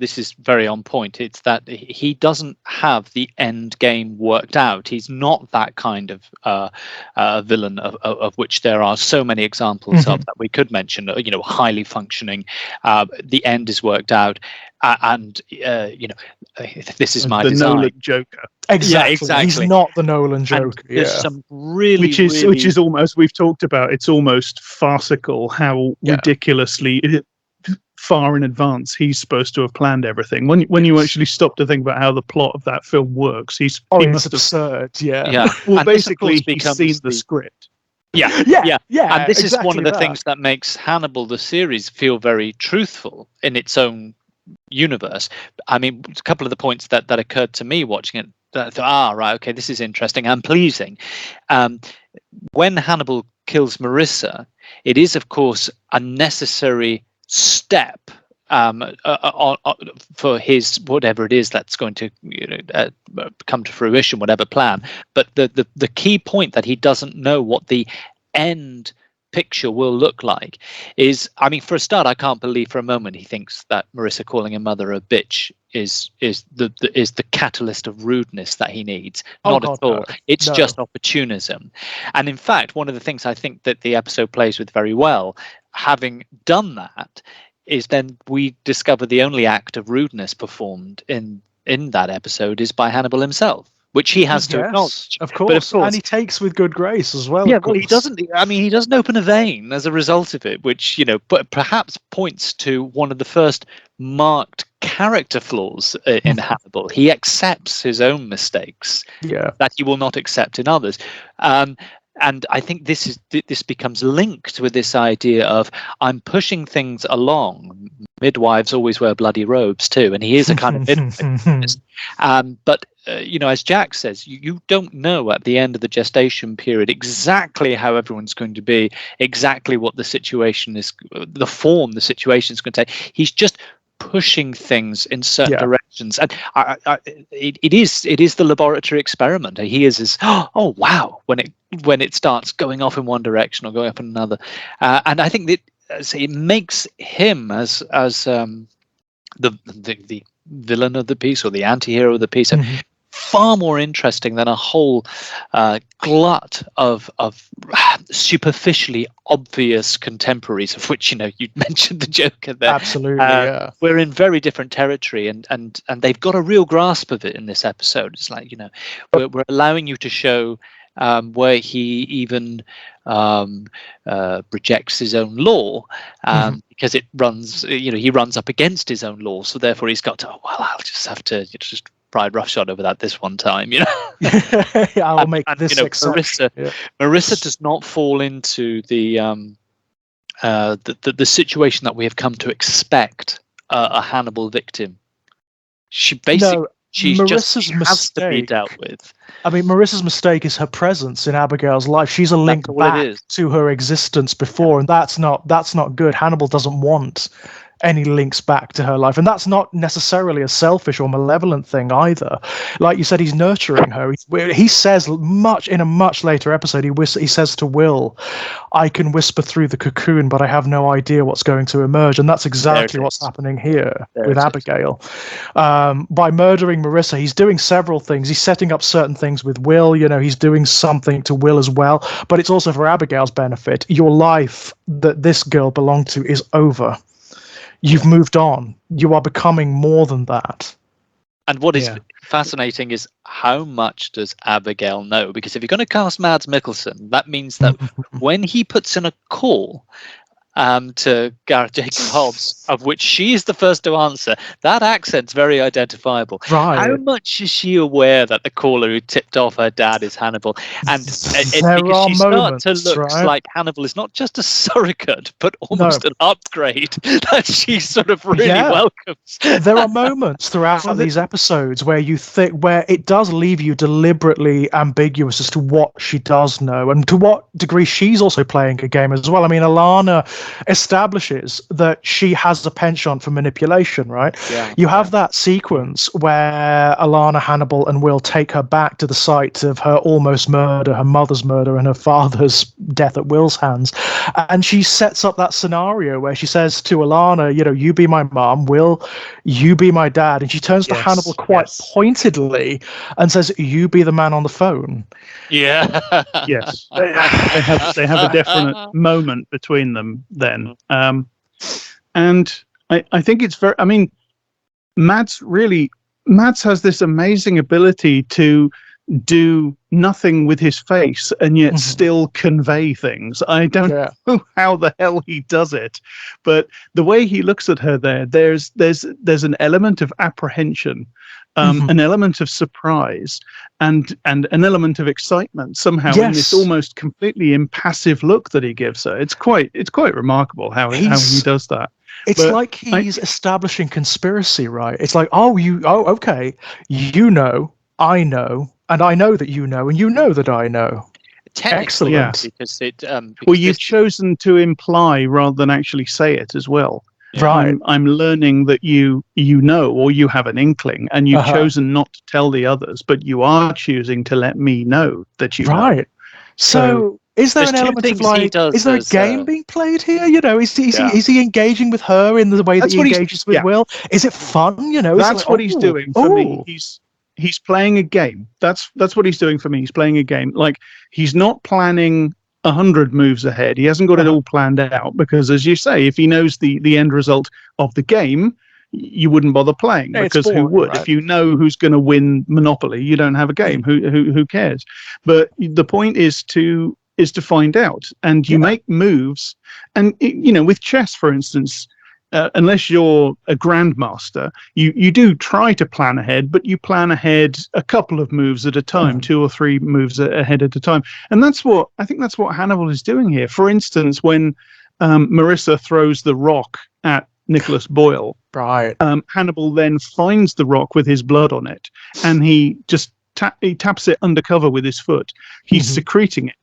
this is very on point. It's that he doesn't have the end game worked out. He's not that kind of villain of which there are so many examples of that we could mention. Highly functioning. The end is worked out, and this is my design.
Nolan Joker.
Exactly. He's not the Nolan Joker.
There's some really,
which is almost, we've talked about. It's almost farcical how ridiculously far in advance he's supposed to have planned everything. When you actually stop to think about how the plot of that film works, he must have
absurd.
Yeah.
Well, basically, he's seen the script.
Yeah. And this is one of the things that makes Hannibal the series feel very truthful in its own universe. A couple of the points that occurred to me watching it, that I thought, right, okay, this is interesting and pleasing. When Hannibal kills Marissa, it is, of course, a necessary step for his whatever it is that's going to come to fruition, whatever plan. But the key point that he doesn't know what the end picture will look like is, for a start, I can't believe for a moment he thinks that Marissa calling her mother a bitch is the catalyst of rudeness that he needs. Not at all. It's just opportunism. And in fact, one of the things I think that the episode plays with very well, having done that, is then we discover the only act of rudeness performed in that episode is by Hannibal himself, which he has to acknowledge.
Of course, and he takes with good grace as well.
Yeah, well, he doesn't. He doesn't open a vein as a result of it, which but perhaps points to one of the first marked character flaws in Hannibal. He accepts his own mistakes that he will not accept in others. and I think this becomes linked with this idea of I'm pushing things along. Midwives always wear bloody robes too, and he is a kind of midwife. But as Jack says, you don't know at the end of the gestation period exactly how everyone's going to be, exactly what the situation is, the form the situation is going to take. He's just pushing things in certain directions, and it is the laboratory experiment. He is oh wow when it starts going off in one direction or going up in another, and I think that it makes him as the villain of the piece or the anti-hero of the piece far more interesting than a whole glut of superficially obvious contemporaries, of which you mentioned the Joker there.
Absolutely, yeah.
We're in very different territory, and they've got a real grasp of it in this episode. It's like we're allowing you to show where he even rejects his own law because it runs. He runs up against his own law, so therefore he's got to. Oh, well, I'll just have to just ride roughshod over that this one time.
I'll make this exception.
Marissa does not fall into the situation that we have come to expect a Hannibal victim. She basically. She has to be dealt with.
I mean, Marissa's mistake is her presence in Abigail's life. She's a link back to her existence before, and that's not good. Hannibal doesn't want any links back to her life, and that's not necessarily a selfish or malevolent thing either. Like you said, he's nurturing her. He says in a much later episode, he says to Will, I can whisper through the cocoon, but I have no idea what's going to emerge. And that's exactly what's happening here with Abigail. By murdering Marissa, he's doing several things. He's setting up certain things with Will. He's doing something to Will as well, but it's also for Abigail's benefit. Your life that this girl belonged to is over. You've moved on. You are becoming more than that.
And what is fascinating is how much does Abigail know? Because if you're going to cast Mads Mikkelsen, that means that when he puts in a call to Gareth Jacob Hobbs, of which she is the first to answer, that accent's very identifiable.
Right.
How much is she aware that the caller who tipped off her dad is Hannibal? And because she starts to look like Hannibal is not just a surrogate, but almost an upgrade that she sort of really welcomes.
There are moments throughout these episodes where where it does leave you deliberately ambiguous as to what she does know and to what degree she's also playing a game as well. I mean, Alana establishes that she has a penchant for manipulation, right? You have that sequence where Alana, Hannibal, and Will take her back to the site of her almost murder, her mother's murder, and her father's death at Will's hands. And she sets up that scenario where she says to Alana, you be my mom, Will, you be my dad. And she turns to Hannibal quite pointedly and says, you be the man on the phone.
Yeah.
Yes. They have a definite moment between them then. And I think it's very, I mean, Mads has this amazing ability to do nothing with his face and yet still convey things. I don't know how the hell he does it, but the way he looks at her there's an element of apprehension, an element of surprise, and an element of excitement somehow in this almost completely impassive look that he gives her. It's quite remarkable how he does that.
It's like he's establishing conspiracy, right? It's like, okay, I know, and I know that you know, and you know that I know.
Excellent.
Yes.
Because
you've chosen to imply rather than actually say it as well.
Right.
I'm learning that you know, or you have an inkling, and you've chosen not to tell the others, but you are choosing to let me know that you know.
So is there an element of is there a game being played here? Is he engaging with her in the way that he engages with Will? Is it fun?
That's what he's doing for me. He's playing a game. That's what he's doing for me. He's playing a game. Like, he's not planning 100 moves ahead. He hasn't got it all planned out, because, as you say, if he knows the end result of the game, you wouldn't bother playing, because boring, who would? Right? If you know who's going to win Monopoly, you don't have a game. Who cares? But the point is to find out, and you make moves. And with chess, for instance, unless you're a grandmaster, you do try to plan ahead, but you plan ahead a couple of moves at a time, 2 or 3 moves ahead at a time. And that's what Hannibal is doing here. For instance, when Marissa throws the rock at Nicholas Boyle,
right?
Hannibal then finds the rock with his blood on it, and he just he taps it undercover with his foot. He's secreting it.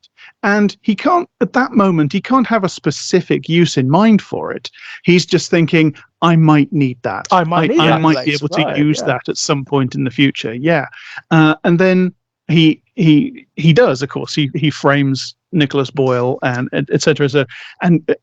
And he can't, at that moment, he can't have a specific use in mind for it. He's just thinking, I might need that. I might be able to use that at some point in the future. Yeah. And then he does, of course. He frames Nicholas Boyle and et cetera. And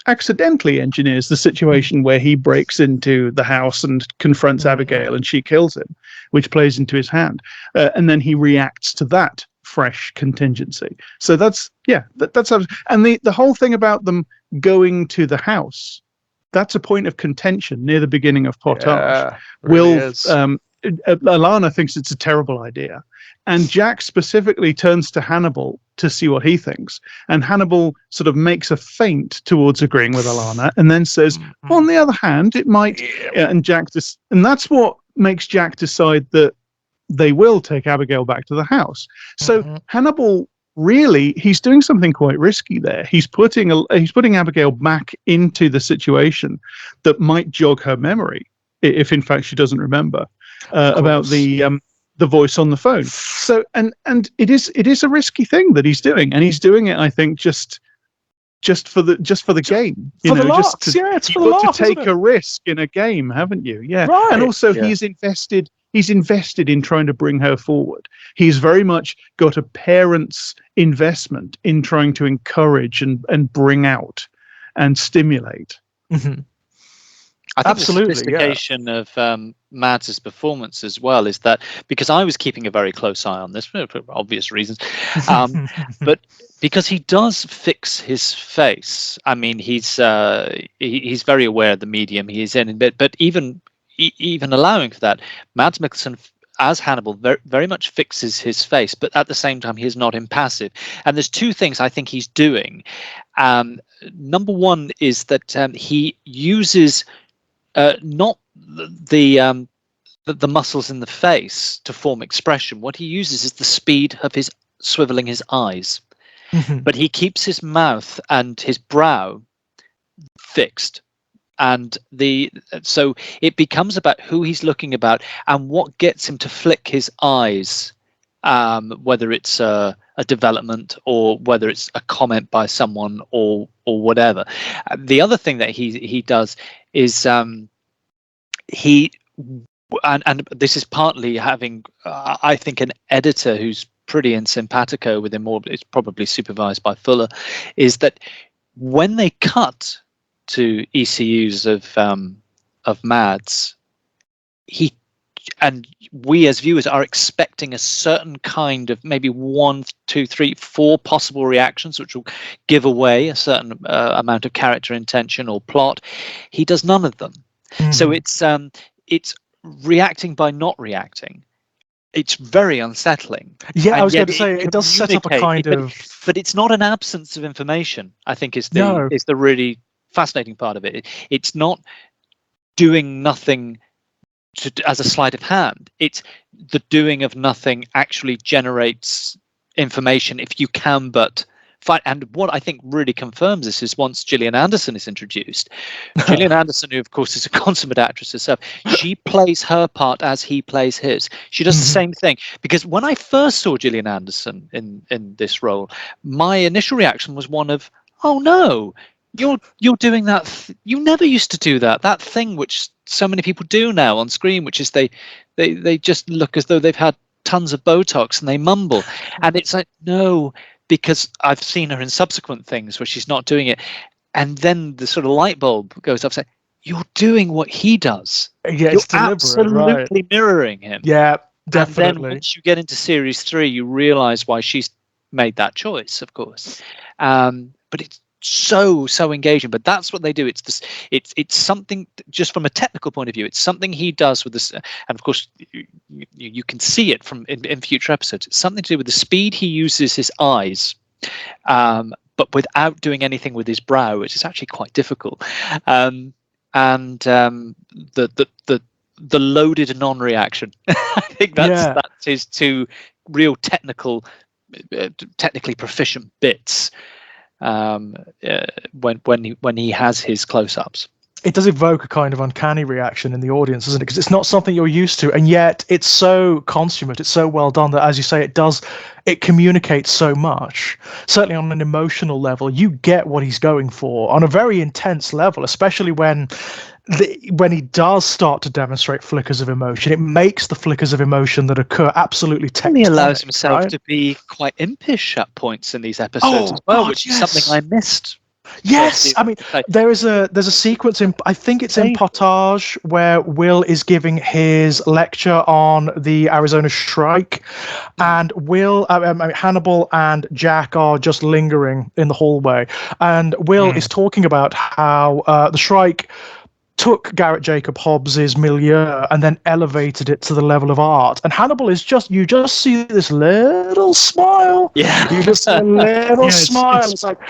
accidentally engineers the situation where he breaks into the house and confronts Abigail, and she kills him, which plays into his hand. And then he reacts to that fresh contingency. So that's and the whole thing about them going to the house, that's a point of contention near the beginning of Potage. Alana thinks it's a terrible idea, and Jack specifically turns to Hannibal to see what he thinks, and Hannibal sort of makes a feint towards agreeing with Alana and then says, on the other hand, it might, and that's what makes Jack decide that they will take Abigail back to the house. So Hannibal, really, he's doing something quite risky there. He's putting Abigail back into the situation that might jog her memory, if in fact she doesn't remember about the voice on the phone. So and it is a risky thing that he's doing, and he's doing it, I think, just for the game.
You've got
to take a risk in a game, haven't you? Yeah. Right. And also he's invested in trying to bring her forward. He's very much got a parent's investment in trying to encourage and bring out and stimulate.
I think the sophistication of Mads' performance as well is that, because I was keeping a very close eye on this for obvious reasons, but because he does fix his face. I mean, he's very aware of the medium he is in, but even allowing for that, Mads Mikkelsen as Hannibal very much fixes his face, but at the same time he is not impassive. And there's 2 things I think he's doing. Number one is that he uses not the muscles in the face to form expression. What he uses is the speed of his swiveling his eyes, but he keeps his mouth and his brow fixed. And so it becomes about who he's looking about and what gets him to flick his eyes, whether it's a development or whether it's a comment by someone or whatever. The other thing that he does is and this is partly having I think an editor who's pretty in simpatico with him, or it's probably supervised by Fuller, is that when they cut to ECUs of Mads, we as viewers are expecting a certain kind of maybe 1, 2, 3, 4 possible reactions, which will give away a certain amount of character intention or plot. He does none of them. So it's reacting by not reacting. It's very unsettling.
Yeah, I was going to say it does set up a kind of,
but it's not an absence of information. I think is the really fascinating part of it. It's not doing nothing as a sleight of hand. It's the doing of nothing actually generates information if you can but find. And what I think really confirms this is once Gillian Anderson is introduced. Gillian Anderson, who of course is a consummate actress herself, she plays her part as he plays his. She does the same thing. Because when I first saw Gillian Anderson in this role, my initial reaction was one of, oh no, you're doing that. You never used to do that thing which so many people do now on screen, which is they just look as though they've had tons of Botox and they mumble. And it's like, no, because I've seen her in subsequent things where she's not doing it. And then the sort of light bulb goes up saying, you're doing what he does.
Yeah, it's
you're absolutely mirroring him.
Yeah, definitely.
And then once you get into series 3, you realize why she's made that choice, of course. But it's so engaging. But that's what they do. It's something, just from a technical point of view, it's something he does with this, and of course you can see it from in future episodes. It's something to do with the speed he uses his eyes, but without doing anything with his brow, which is actually quite difficult. The loaded non-reaction. I think that's his two real technically proficient bits when he has his close-ups.
It does evoke a kind of uncanny reaction in the audience, doesn't it? Because it's not something you're used to, and yet it's so consummate, it's so well done that, as you say, it communicates so much. Certainly on an emotional level, you get what he's going for on a very intense level, especially when he does start to demonstrate flickers of emotion. It makes the flickers of emotion that occur absolutely tectonic.
He allows himself to be quite impish at points in these episodes as well, which is something I missed.
Yes, I mean, there's a sequence in, I think it's in Potage, where Will is giving his lecture on the Arizona Strike, and Hannibal and Jack are just lingering in the hallway, and Will is talking about how the Strike took Garrett Jacob Hobbs's milieu and then elevated it to the level of art. And Hannibal is you just see this little smile.
Yeah.
You just see a little smile. It's like,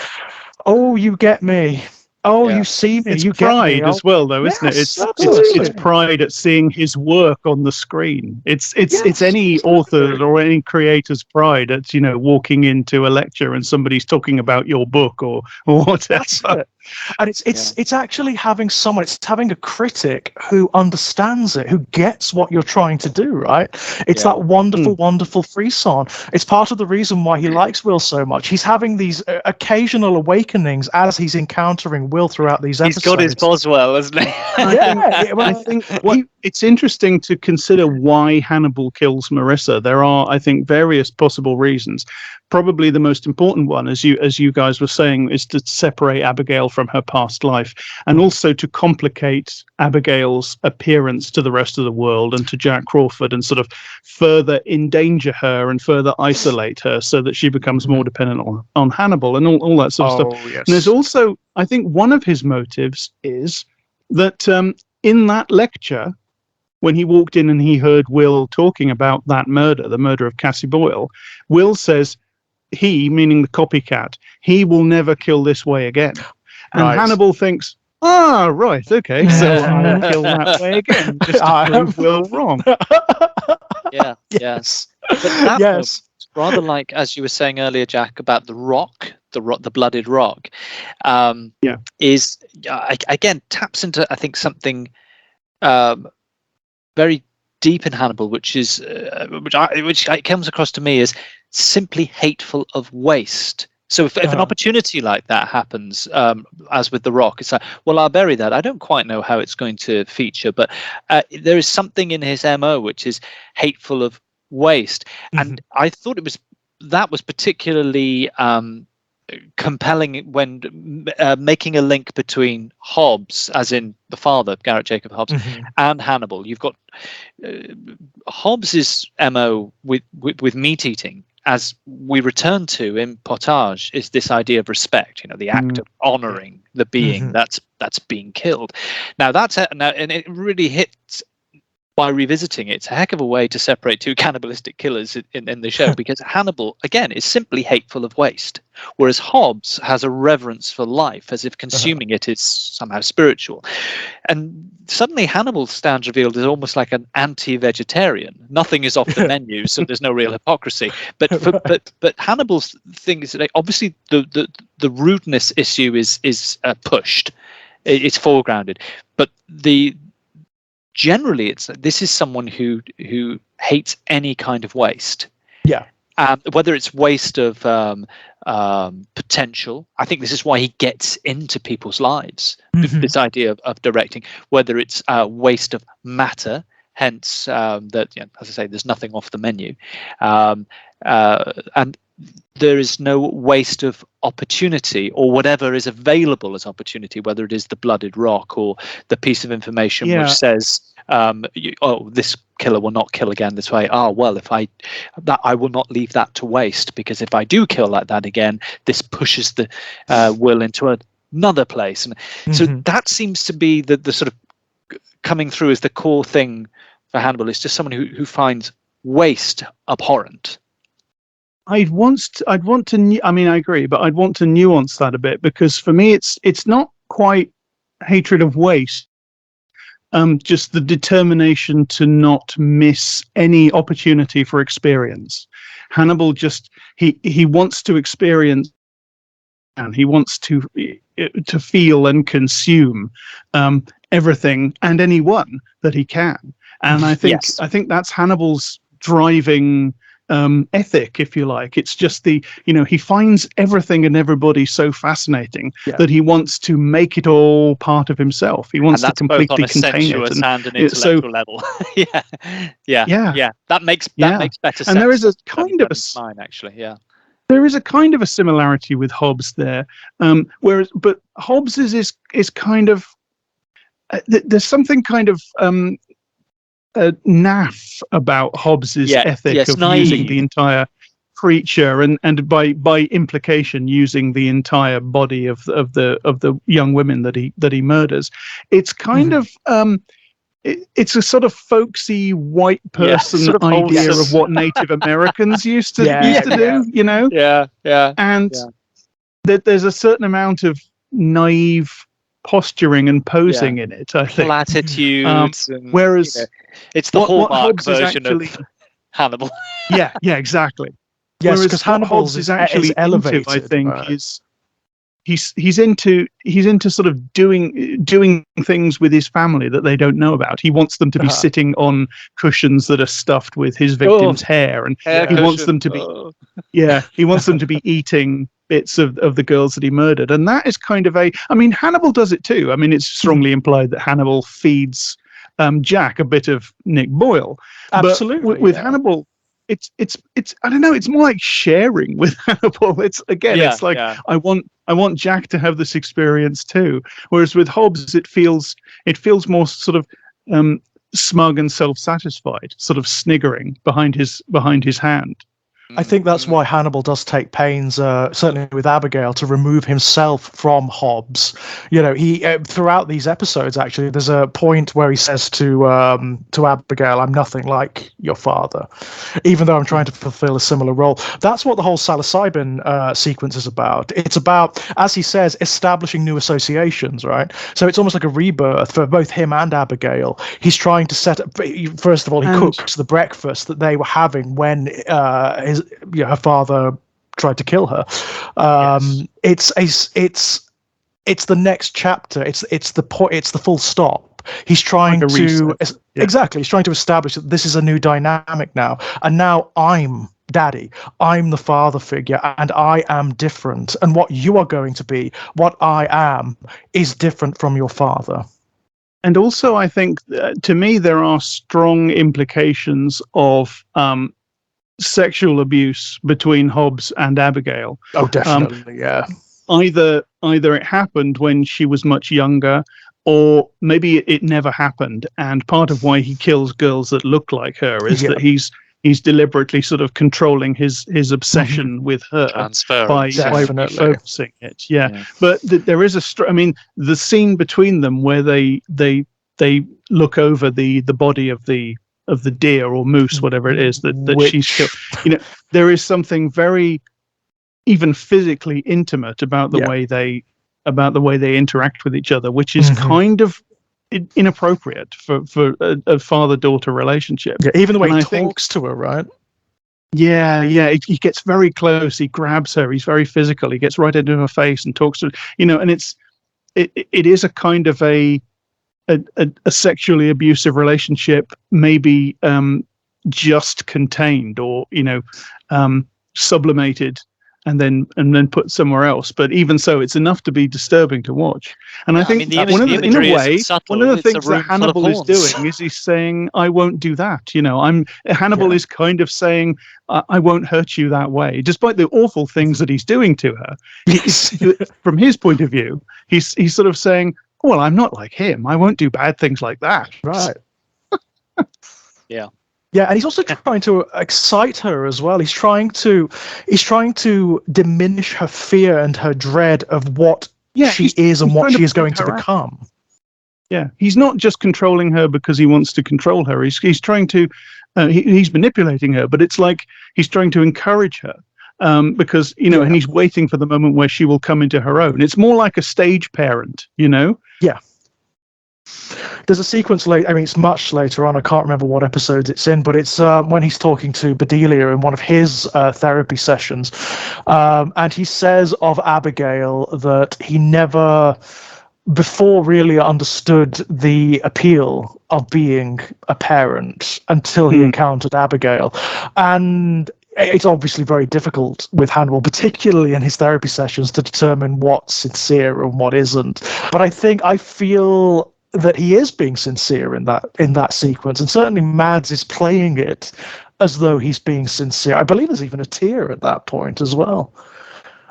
oh, you get me. Oh, you see me.
It's
you
pride
get me.
as well, though, isn't it? It's pride at seeing his work on the screen. It's any author or any creator's pride at walking into a lecture and somebody's talking about your book or whatever.
And it's actually having a critic who understands it, who gets what you're trying to do, right? It's that wonderful frisson. It's part of the reason why he likes Will so much. He's having these occasional awakenings as he's encountering Will throughout these episodes.
He's got his Boswell, hasn't he?
I think it's interesting to consider why Hannibal kills Marissa. There are, I think, various possible reasons. Probably the most important one, as you guys were saying, is to separate Abigail from her past life, and also to complicate Abigail's appearance to the rest of the world and to Jack Crawford, and sort of further endanger her and further isolate her so that she becomes more dependent on Hannibal and all that sort of stuff.
Yes.
And there's also, I think, one of his motives is that in that lecture, when he walked in and he heard Will talking about that murder, the murder of Cassie Boyle, Will says, he, meaning the copycat, he will never kill this way again. And Hannibal thinks, right, okay, so I'll kill that way again, just to prove Will wrong.
Yes. But that rather like, as you were saying earlier, Jack, about the rock, the blooded rock, is, again, taps into, I think, something very deep in Hannibal, which comes across to me as simply hateful of waste. So if an opportunity like that happens, as with the rock, it's like, well, I'll bury that. I don't quite know how it's going to feature, but there is something in his MO which is hateful of waste. And I thought that was particularly compelling when making a link between Hobbs, as in the father, Garrett Jacob Hobbs, and Hannibal. You've got Hobbs's MO with meat eating, as we return to in Potage, is this idea of respect. The act of honoring the being that's being killed. Now and it really hits. By revisiting it, it's a heck of a way to separate two cannibalistic killers in the show, because Hannibal, again, is simply hateful of waste, whereas Hobbs has a reverence for life, as if consuming it is somehow spiritual. And suddenly Hannibal stands revealed as almost like an anti-vegetarian. Nothing is off the menu, so there's no real hypocrisy. But Hannibal's thing is that obviously the rudeness issue is pushed, it's foregrounded, but generally, this is someone who hates any kind of waste.
Yeah.
Whether it's waste of potential, I think this is why he gets into people's lives. This idea of directing, whether it's waste of matter, hence that, as I say, there's nothing off the menu, and there is no waste of opportunity, or whatever is available as opportunity, whether it is the blooded rock or the piece of information which says, this killer will not kill again this way. Well, I will not leave that to waste, because if I do kill like that again, this pushes the will into another place. And so that seems to be the sort of coming through as the core thing for Hannibal. Is just someone who finds waste abhorrent.
I'd want to. I mean, I agree, but I'd want to nuance that a bit, because for me, it's not quite hatred of waste. Just the determination to not miss any opportunity for experience. Hannibal just he wants to experience, and he wants to feel and consume everything and anyone that he can. And I think that's Hannibal's driving ethic, if you like. It's just he finds everything and everybody so fascinating that he wants to make it all part of himself. He wants to completely contain it,
and an intellectual level. That makes better sense.
And there is a kind of
mine, actually.
There is a kind of a similarity with Hobbes there, but Hobbes is kind of there's something kind of naff about Hobbes's ethic of
naive.
Using the entire creature and by implication using the entire body of the young women that he murders. It's kind of it's a sort of folksy white person
sort of
idea of what Native Americans used to do, and that there's a certain amount of naive posturing and posing in it, I think.
Platitudes.
Whereas
it's the Hallmark version of Hannibal.
Exactly.
Yes, because Hannibal's
is actually
elevated.
I think is he's into sort of doing things with his family that they don't know about. He wants them to be sitting on cushions that are stuffed with his victim's hair, and he wants them to be eating bits of the girls that he murdered. And that is kind of Hannibal does it too. I mean, it's strongly implied that Hannibal feeds Jack a bit of Nick Boyle.
Absolutely.
But with Hannibal, it's I don't know, it's more like sharing with Hannibal. It's like I want Jack to have this experience too. Whereas with Hobbes, it feels more sort of smug and self-satisfied, sort of sniggering behind his hand.
I think that's why Hannibal does take pains, certainly with Abigail, to remove himself from Hobbes. He throughout these episodes, actually, there's a point where he says to Abigail, "I'm nothing like your father," even though I'm trying to fulfill a similar role. That's what the whole psilocybin sequence is about. It's about, as he says, establishing new associations, right? So it's almost like a rebirth for both him and Abigail. He's trying to set up. First of all, he cooks the breakfast that they were having when her father tried to kill her. It's the next chapter. It's the point. It's the full stop. He's trying He's trying to establish that this is a new dynamic now, and now I'm Daddy. I'm the father figure, and I am different. And what you are going to be, what I am, is different from your father.
And also, I think to me there are strong implications of sexual abuse between Hobbes and Abigail.
Oh, definitely,
Either it happened when she was much younger, or maybe it never happened. And part of why he kills girls that look like her is that he's deliberately sort of controlling his obsession with her by focusing it. But there is the scene between them where they look over the body of the deer or moose, whatever it is that she's killed. There is something very, even physically intimate about the way they interact with each other, which is kind of inappropriate for a father-daughter relationship.
Even the way he talks to her, right?
He gets very close. He grabs her. He's very physical. He gets right into her face and talks to her. And it is a kind of a sexually abusive relationship, maybe just contained or sublimated and then put somewhere else. But even so, it's enough to be disturbing to watch. And I think one of the things that Hannibal is doing is he's saying, "I won't do that." Hannibal is kind of saying, "I won't hurt you that way," despite the awful things that he's doing to her. From his point of view, he's sort of saying, "Well, I'm not like him. I won't do bad things like that."
Right.
Yeah,
and he's also trying to excite her as well. He's trying to diminish her fear and her dread of what she is and what she is going to become.
Yeah, he's not just controlling her because he wants to control her. He's trying to he's manipulating her, but it's like he's trying to encourage her. because and he's waiting for the moment where she will come into her own. It's more like a stage parent,
Yeah. There's a sequence late. I mean, it's much later on. I can't remember what episode it's in, but it's when he's talking to Bedelia in one of his therapy sessions, and he says of Abigail that he never before really understood the appeal of being a parent until he encountered Abigail. And it's obviously very difficult with Hannibal, particularly in his therapy sessions, to determine what's sincere and what isn't. But I feel that he is being sincere in that sequence, and certainly Mads is playing it as though he's being sincere. I believe there's even a tear at that point as well.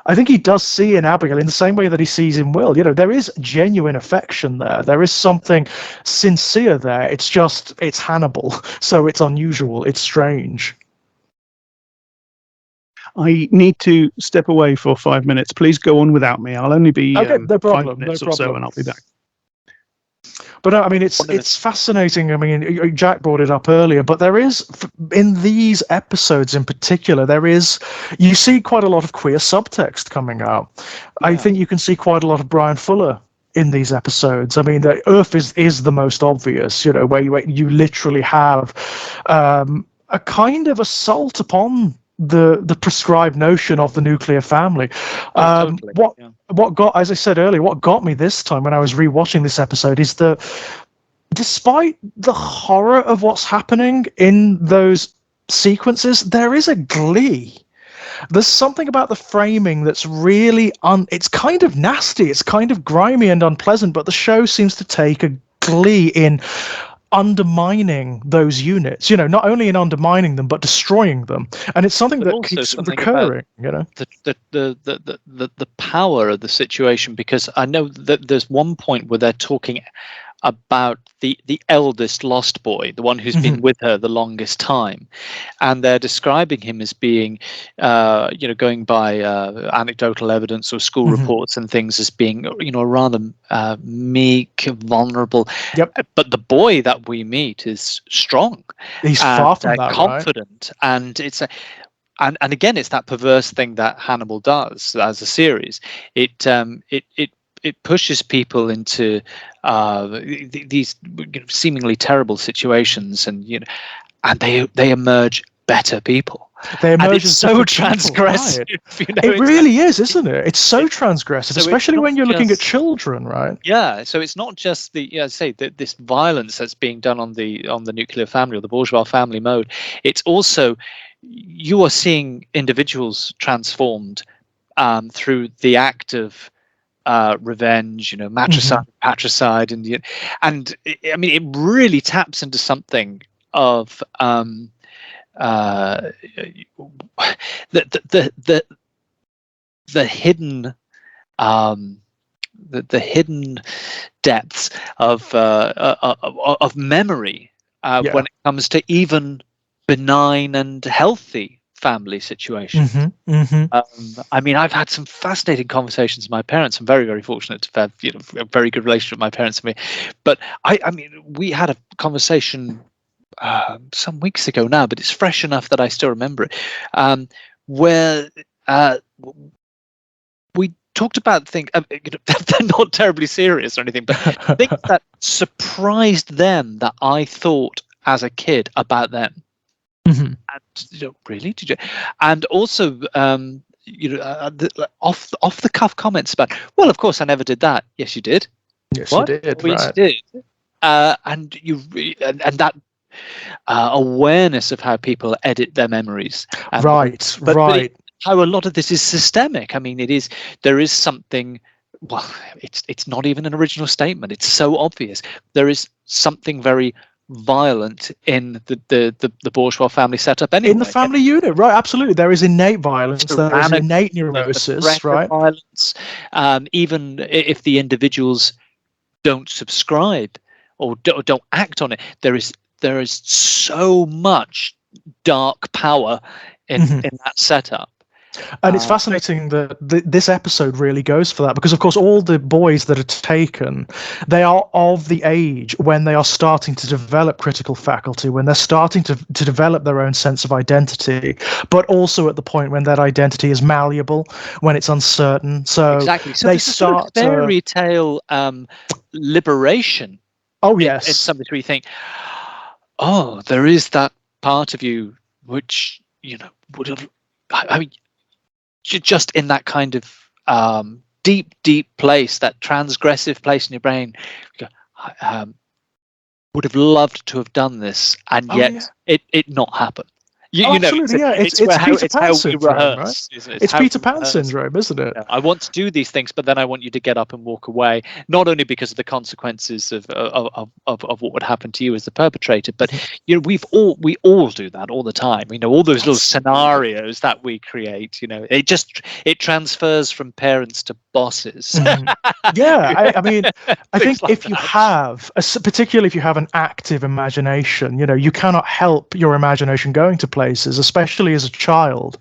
I think he does see in Abigail in the same way that he sees in Will. There is genuine affection there. There is something sincere there. It's Hannibal, so it's unusual. It's strange.
I need to step away for 5 minutes. Please go on without me. I'll only be
okay. No problem.
5 minutes
no
or
problem.
so, and I'll be back.
But I mean, it's fascinating. I mean, Jack brought it up earlier, but there is, in these episodes in particular, you see quite a lot of queer subtext coming out. Yeah. I think you can see quite a lot of Brian Fuller in these episodes. I mean, the Ouef is the most obvious, where you literally have a kind of assault upon the prescribed notion of the nuclear family.
Totally.
What got, as I said earlier, what got me this time when I was rewatching this episode is that despite the horror of what's happening in those sequences, there is a glee. There's something about the framing that's really it's kind of nasty, it's kind of grimy and unpleasant, but the show seems to take a glee in undermining those units, not only in undermining them but destroying them, and it's something that keeps recurring.
The power of the situation, because I know that there's one point where they're talking about the eldest lost boy, the one who's been with her the longest time, and they're describing him as being going by anecdotal evidence or school reports and things, as being rather meek, vulnerable.
Yep.
But the boy that we meet is strong.
He's far from that,
confident, right? And it's and again, it's that perverse thing that Hannibal does as a series. It pushes people into these seemingly terrible situations, and they emerge better people.
They emerge
as so transgressive.
Right. It really is, isn't it? It's so transgressive, especially when you're looking at children, right?
Yeah. So it's not just this violence that's being done on the nuclear family or the bourgeois family mode. It's also, you are seeing individuals transformed through the act of revenge, matricide, patricide, and I mean, it really taps into something of the hidden the hidden depths of memory when it comes to even benign and healthy family situations. I mean, I've had some fascinating conversations with my parents. I'm very, very fortunate to have a very good relationship with my parents and me. But I mean, we had a conversation some weeks ago now, but it's fresh enough that I still remember it, where we talked about things. They're not terribly serious or anything, but things that surprised them that I thought as a kid about them. And really, did you? And also, off the cuff comments about, well, of course I never did that. Yes, you did.
Yes, you did.
Well,
right.
Yes, you did. And that awareness of how people edit their memories.
Right.
But how a lot of this is systemic. I mean, there is something. Well, it's not even an original statement. It's so obvious. There is something very violent in the bourgeois family setup anyway.
In the family unit, right? Absolutely, there is innate violence. There is innate neurosis, right?
Violence, even if the individuals don't subscribe or don't act on it, there is so much dark power in that setup.
And it's fascinating that this episode really goes for that, because, of course, all the boys that are taken, they are of the age when they are starting to develop critical faculty, when they're starting to develop their own sense of identity, but also at the point when that identity is malleable, when it's uncertain. So
exactly. So
they
there's
start
a sort of fairy tale liberation.
Oh, yes.
In some degree, you think, oh, there is that part of you which, would have, I mean, just in that kind of deep, deep place, that transgressive place in your brain, would have loved to have done this, and yet it not happen.
Absolutely, it's Peter Pan syndrome, right? It's Peter Pan syndrome, isn't it?
I want to do these things, but then I want you to get up and walk away. Not only because of the consequences of what would happen to you as the perpetrator, but we all do that all the time. All those little scenarios that we create. It transfers from parents to bosses.
Yeah, I mean, I think if you have, particularly if you have an active imagination, you cannot help your imagination going to places, especially as a child,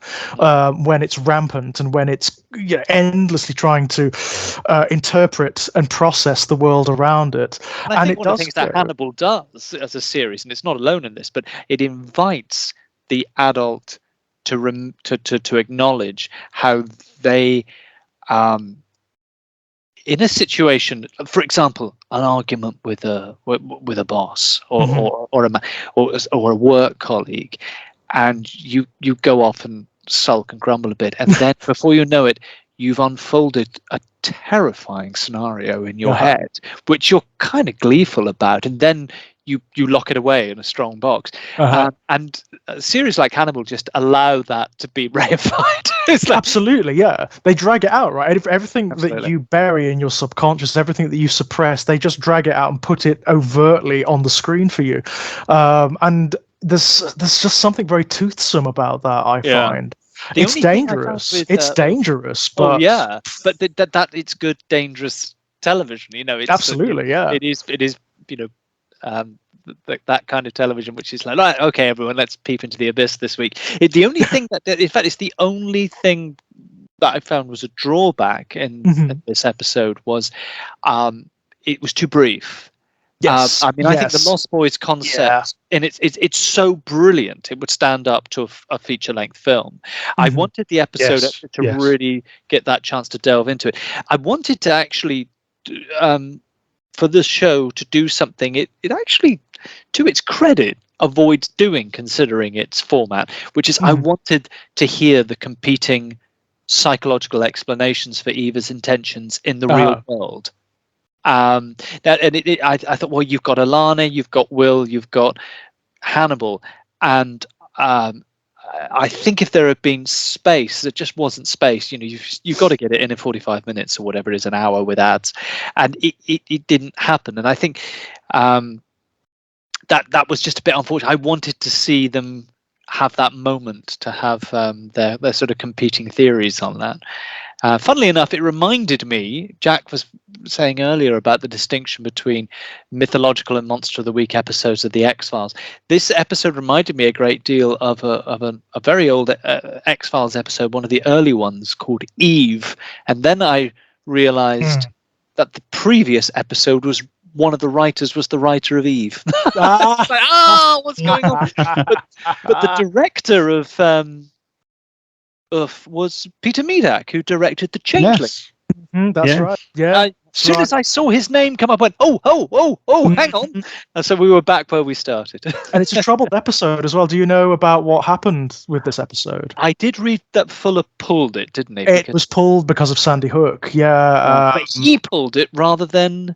when it's rampant and when it's endlessly trying to interpret and process the world around it.
And I think one of the things that Hannibal does as a series, and it's not alone in this, but it invites the adult to acknowledge how they, in a situation, for example, an argument with a boss or a work colleague, and you go off and sulk and grumble a bit, and then before you know it, you've unfolded a terrifying scenario in your head, which you're kind of gleeful about, and then you lock it away in a strong box. And a series like Hannibal just allow that to be reified.
Absolutely, yeah. They drag it out, right? Everything that you bury in your subconscious, everything that you suppress, they just drag it out and put it overtly on the screen for you. And there's just something very toothsome about that, I find. It's dangerous. It's dangerous, but
but that it's good, dangerous television. It's
absolutely,
It is. That kind of television, which is like, right, okay, everyone, let's peep into the abyss this week. The only thing in fact, it's the only thing that I found was a drawback in this episode was, it was too brief.
Yes,
I think the Lost Boys concept, and it's so brilliant, it would stand up to a feature-length film. I wanted the episode to really get that chance to delve into it. I wanted to actually, for this show to do something it actually, to its credit, avoids doing, considering its format, which is I wanted to hear the competing psychological explanations for Eva's intentions in the real world. I thought, well, you've got Alana, you've got Will, you've got Hannibal, and I think if there had been space, there just wasn't space. You've got to get it in 45 minutes or whatever it is, an hour with ads, and it didn't happen. And I think that was just a bit unfortunate. I wanted to see them have that moment, to have their sort of competing theories on that. Funnily enough, it reminded me, Jack was saying earlier about the distinction between mythological and Monster of the Week episodes of The X-Files. This episode reminded me a great deal of a very old X-Files episode, one of the early ones, called Eve. And then I realized that the previous episode was one of the writers was the writer of Eve. What's going on? But the director of was Peter Medak, who directed The Changeling.
Yes. That's right. Yeah.
As soon as I saw his name come up, I went, oh, hang on. And so we were back where we started.
And it's a troubled episode as well. Do you know about what happened with this episode?
I did read that Fuller pulled it, didn't he?
It was pulled because of Sandy Hook. Yeah.
But he pulled it rather than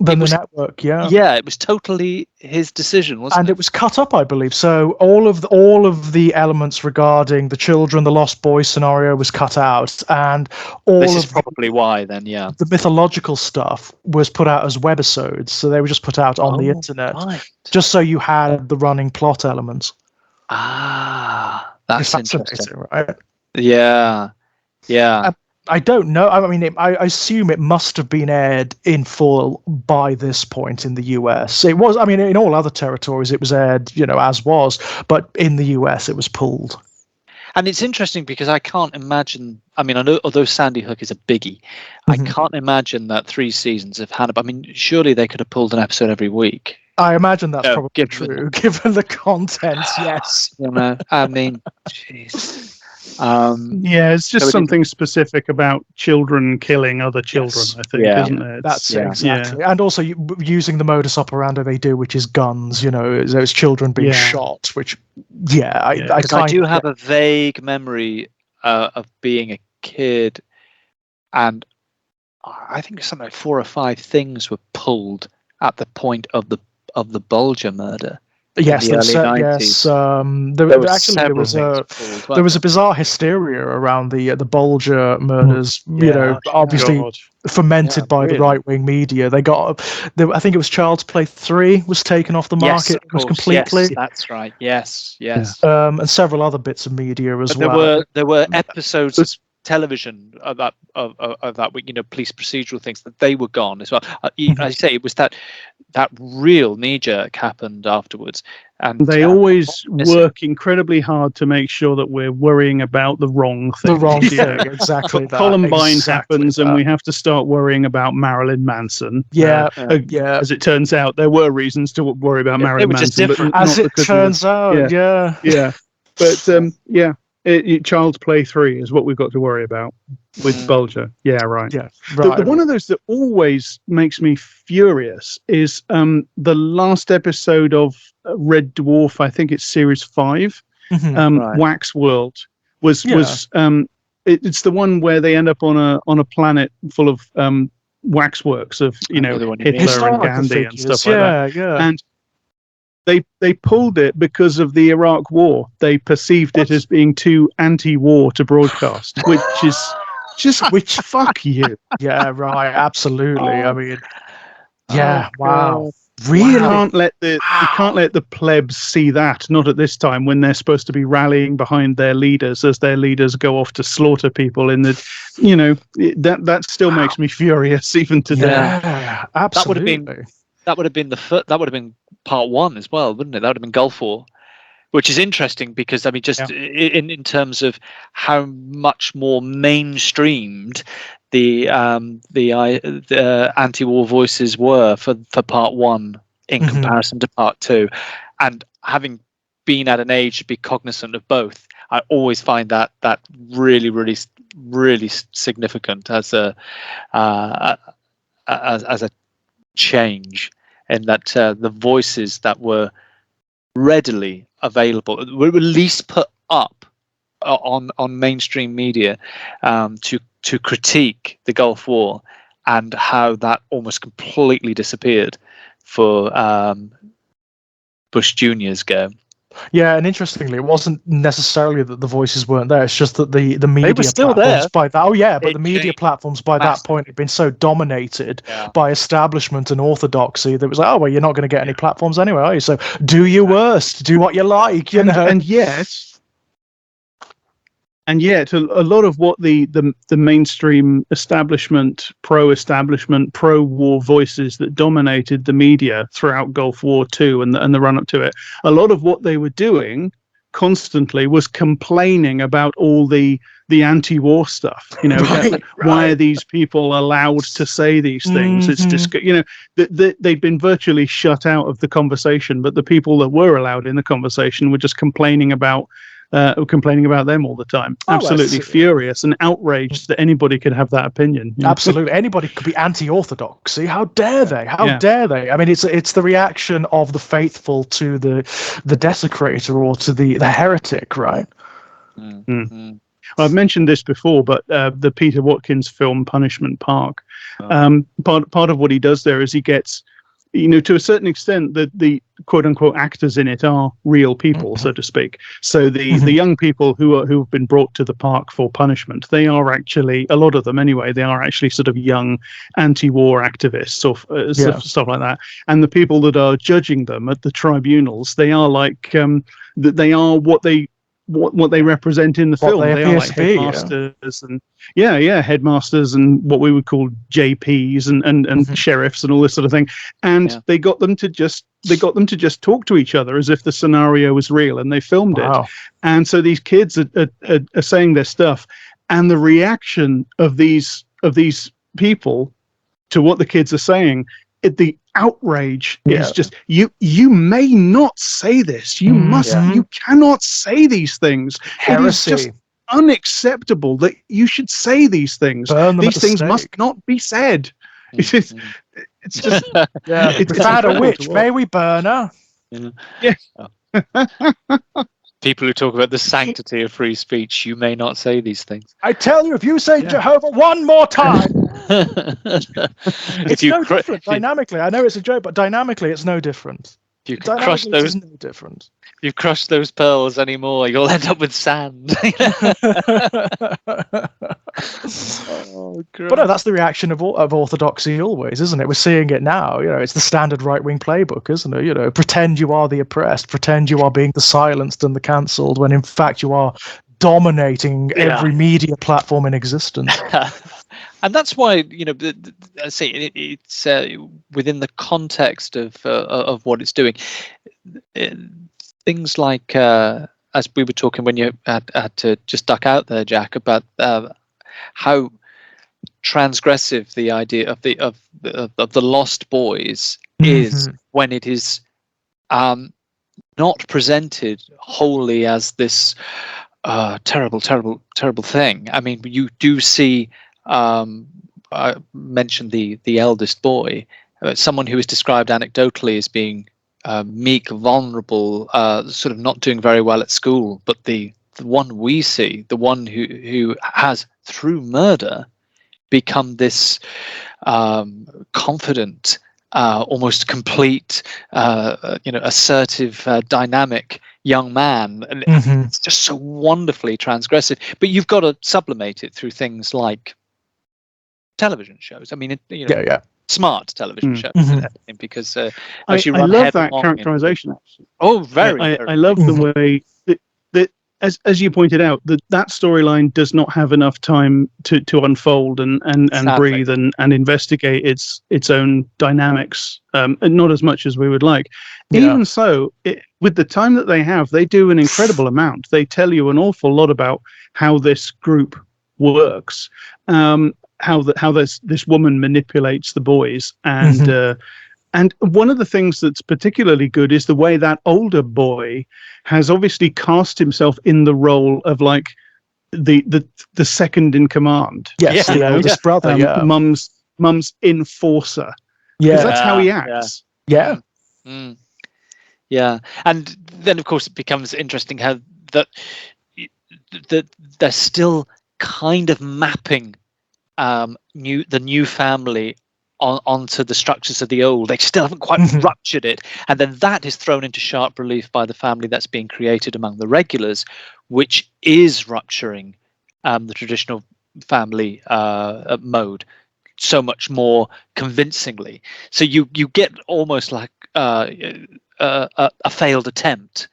the network.
Yeah, it was totally his decision, wasn't it?
And it was cut up, I believe. So all of the elements regarding the children, the Lost Boys scenario was cut out, and
this is probably why. Then, the
mythological stuff was put out as webisodes. So they were just put out on the internet, just so you had the running plot elements.
That's interesting,
right?
Yeah.
I don't know. I mean, I assume it must have been aired in full by this point in the US. It was. I mean, in all other territories, it was aired, as was. But in the US, it was pulled.
And it's interesting because I can't imagine. I mean, I know, although Sandy Hook is a biggie, I can't imagine that 3 seasons of Hannibal. I mean, surely they could have pulled an episode every week.
I imagine that's probably true, given the contents. Yes.
I mean, jeez.
It's just something specific about children killing other children, I think, isn't it?
That's exactly. And also using the modus operandi they do, which is guns, those children being shot, which, I
do have a vague memory of being a kid, and I think something like 4 or 5 things were pulled at the point of the Bulger murder.
Yes, there was a bizarre hysteria around the Bulger murders. Obviously fomented by the right-wing media. They got, I think it was Child's Play 3 was taken off the market completely.
Yes, that's right. Yes.
And several other bits of media as
well. There were episodes of television of that police procedural things that they were gone as well. I say it was that real knee-jerk happened afterwards, and
they always work incredibly hard to make sure that we're worrying about the wrong thing.
Exactly.
Columbine happens, and we have to start worrying about Marilyn Manson. As it turns out, there were reasons to worry about Marilyn Manson,
just different. As it turns out.
But Child's Play 3 is what we've got to worry about with Bulger. Yeah, right.
Yeah, right.
The one of those that always makes me furious is the last episode of Red Dwarf. I think it's series 5. Wax World was it's the one where they end up on a planet full of waxworks of Hitler and Gandhi and stuff like that. And they pulled it because of the Iraq War. They perceived it as being too anti-war to broadcast, which is just fuck you.
Yeah, right. Absolutely. I mean, wow.
Really? You can't let the plebs see that. Not at this time when they're supposed to be rallying behind their leaders as their leaders go off to slaughter people in the. That still makes me furious even today.
Yeah, absolutely.
That would have been part 1 as well, wouldn't it? That would have been Gulf War, which is interesting because I mean, just in terms of how much more mainstreamed the anti-war voices were for part 1 in comparison to part 2, and having been at an age to be cognizant of both, I always find that really, really, really significant as a change. And that the voices that were readily available were at least put up on mainstream media to critique the Gulf War, and how that almost completely disappeared for Bush Jr.'s go.
Yeah, and interestingly, it wasn't necessarily that the voices weren't there. It's just that the media
were still
platforms
there.
By that, but the media platforms by that point had been so dominated by establishment and orthodoxy that it was like, oh well, you're not going to get any platforms anyway, are you? So do your worst, do what you like,
And yet, a lot of what the mainstream establishment, pro-war voices that dominated the media throughout Gulf War II and the run-up to it, a lot of what they were doing constantly was complaining about all the anti-war stuff. Why are these people allowed to say these things? It's just, they'd been virtually shut out of the conversation, but the people that were allowed in the conversation were just complaining about them all the time. Absolutely furious and outraged that anybody could have that opinion.
Absolutely, anybody could be anti-orthodoxy. How dare they? How dare they? I mean, it's the reaction of the faithful to the desecrator or to the heretic, right?
I've mentioned this before, but the Peter Watkins film Punishment Park. Part of what he does there is he gets, to a certain extent, the quote unquote actors in it are real people, so to speak. So the young people who have been brought to the park for punishment, they are actually, a lot of them anyway, they are actually sort of young anti-war activists or stuff like that. And the people that are judging them at the tribunals, they are like they are what they what they represent in the
What
film.
they
They are
appear
like
to be,
headmasters and headmasters and what we would call JPs and sheriffs and all this sort of thing. And they got them to just talk to each other as if the scenario was real, and they filmed it. And so these kids are saying their stuff, and the reaction of these people to what the kids are saying, the outrage is just, you may not say this. You must. You cannot say these things.
Heresy.
It is just unacceptable that you should say these things. These things must not be said. It's just
it's found a witch. May we burn her?
Yeah.
People who talk about the sanctity of free speech, you may not say these things.
I tell you, if you say Jehovah one more time, it's no different dynamically. I know it's a joke, but dynamically, it's no different.
You can crush those.
No different.
If you crush those pearls anymore, you'll end up with sand.
But no, that's the reaction of orthodoxy always, isn't it? We're seeing it now. It's the standard right-wing playbook, isn't it? Pretend you are the oppressed, pretend you are being the silenced and the cancelled, when in fact you are dominating every media platform in existence.
And that's why, I say it's within the context of what it's doing. Things like, as we were talking when you had to just duck out there, Jack, about how transgressive the idea of the Lost Boys is when it is not presented wholly as this terrible thing. I mean, you do see. I mentioned the eldest boy, someone who is described anecdotally as being meek, vulnerable, sort of not doing very well at school. But the one we see, the one who has through murder become this confident, almost complete, assertive, dynamic young man, and it's just so wonderfully transgressive. But you've got to sublimate it through things like television shows. I mean, smart television shows, because
I love that characterization.
I
love the way that as you pointed out, that storyline does not have enough time to unfold and breathe and investigate its own dynamics, and not as much as we would like. Even so, with the time that they have, they do an incredible amount. They tell you an awful lot about how this group works, how this woman manipulates the boys, and one of the things that's particularly good is the way that older boy has obviously cast himself in the role of like the second in command.
Yes, the eldest brother,
mum's enforcer. Yeah, that's how he acts.
Yeah.
Yeah, and then of course it becomes interesting how that they're still kind of mapping the new family onto the structures of the old. They still haven't quite ruptured it, and then that is thrown into sharp relief by the family that's being created among the regulars, which is rupturing the traditional family mode so much more convincingly. So you get almost like a failed attempt.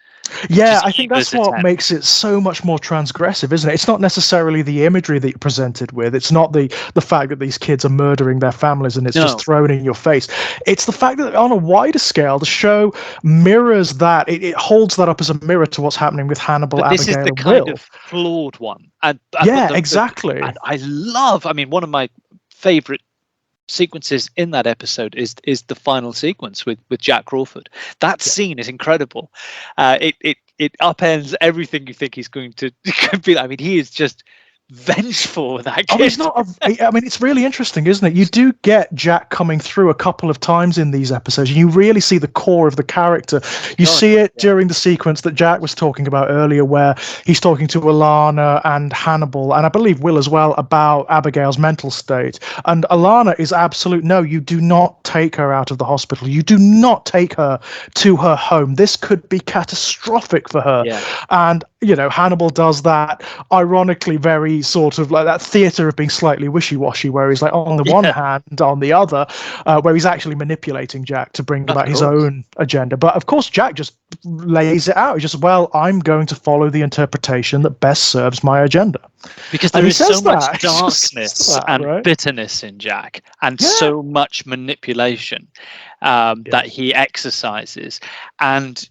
Yeah, I think that's what makes it so much more transgressive, isn't it? It's not necessarily the imagery that you're presented with. It's not the fact that these kids are murdering their families and it's just thrown in your face. It's the fact that on a wider scale, the show mirrors that. It holds that up as a mirror to what's happening with Hannibal, Abigail, and Will. This is the kind of
flawed one.
Exactly.
I love, one of my favorite sequences in that episode is the final sequence with Jack Crawford. That scene is incredible. It upends everything you think he's going to be. I mean, he is just vengeful with that kid.
It's really interesting, isn't it? You do get Jack coming through a couple of times in these episodes, and you really see the core of the character. You see it during the sequence that Jack was talking about earlier, where he's talking to Alana and Hannibal, and I believe Will as well, about Abigail's mental state. And Alana is absolute, no, you do not take her out of the hospital. You do not take her to her home. This could be catastrophic for her. Yeah. And Hannibal does that, ironically, very sort of like that theater of being slightly wishy-washy, where he's like on the one hand, on the other, where he's actually manipulating Jack to bring about his own agenda. But of course, Jack just lays it out. He's just, well, I'm going to follow the interpretation that best serves my agenda.
Because there is so much darkness and bitterness in Jack, and so much manipulation that he exercises. And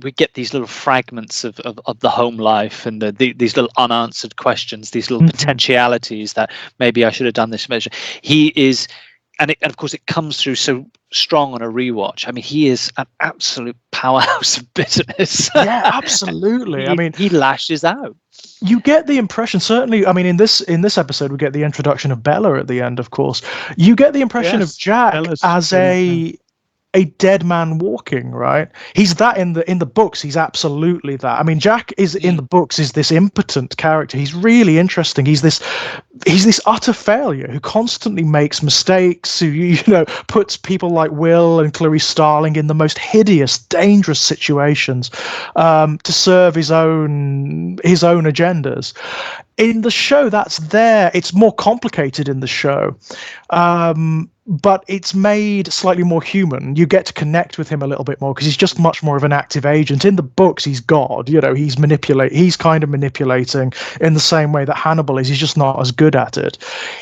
we get these little fragments of the home life and these little unanswered questions, these little potentialities that maybe I should have done this measure. He is, and of course it comes through so strong on a rewatch. I mean, he is an absolute powerhouse of bitterness.
Yeah, absolutely. I mean,
he lashes out.
You get the impression, certainly, I mean, in this episode, we get the introduction of Bella at the end, of course. You get the impression of Jack as a dead man walking, right? He's that in the books. He's absolutely that. I mean, Jack is in the books is this impotent character. He's really interesting. He's this utter failure who constantly makes mistakes, who puts people like Will and Clarice Starling in the most hideous, dangerous situations to serve his own agendas. In the show, that's there. It's more complicated in the show. But it's made slightly more human. You get to connect with him a little bit more because he's just much more of an active agent. In the books, he's God. He's kind of manipulating in the same way that Hannibal is. He's just not as good at it.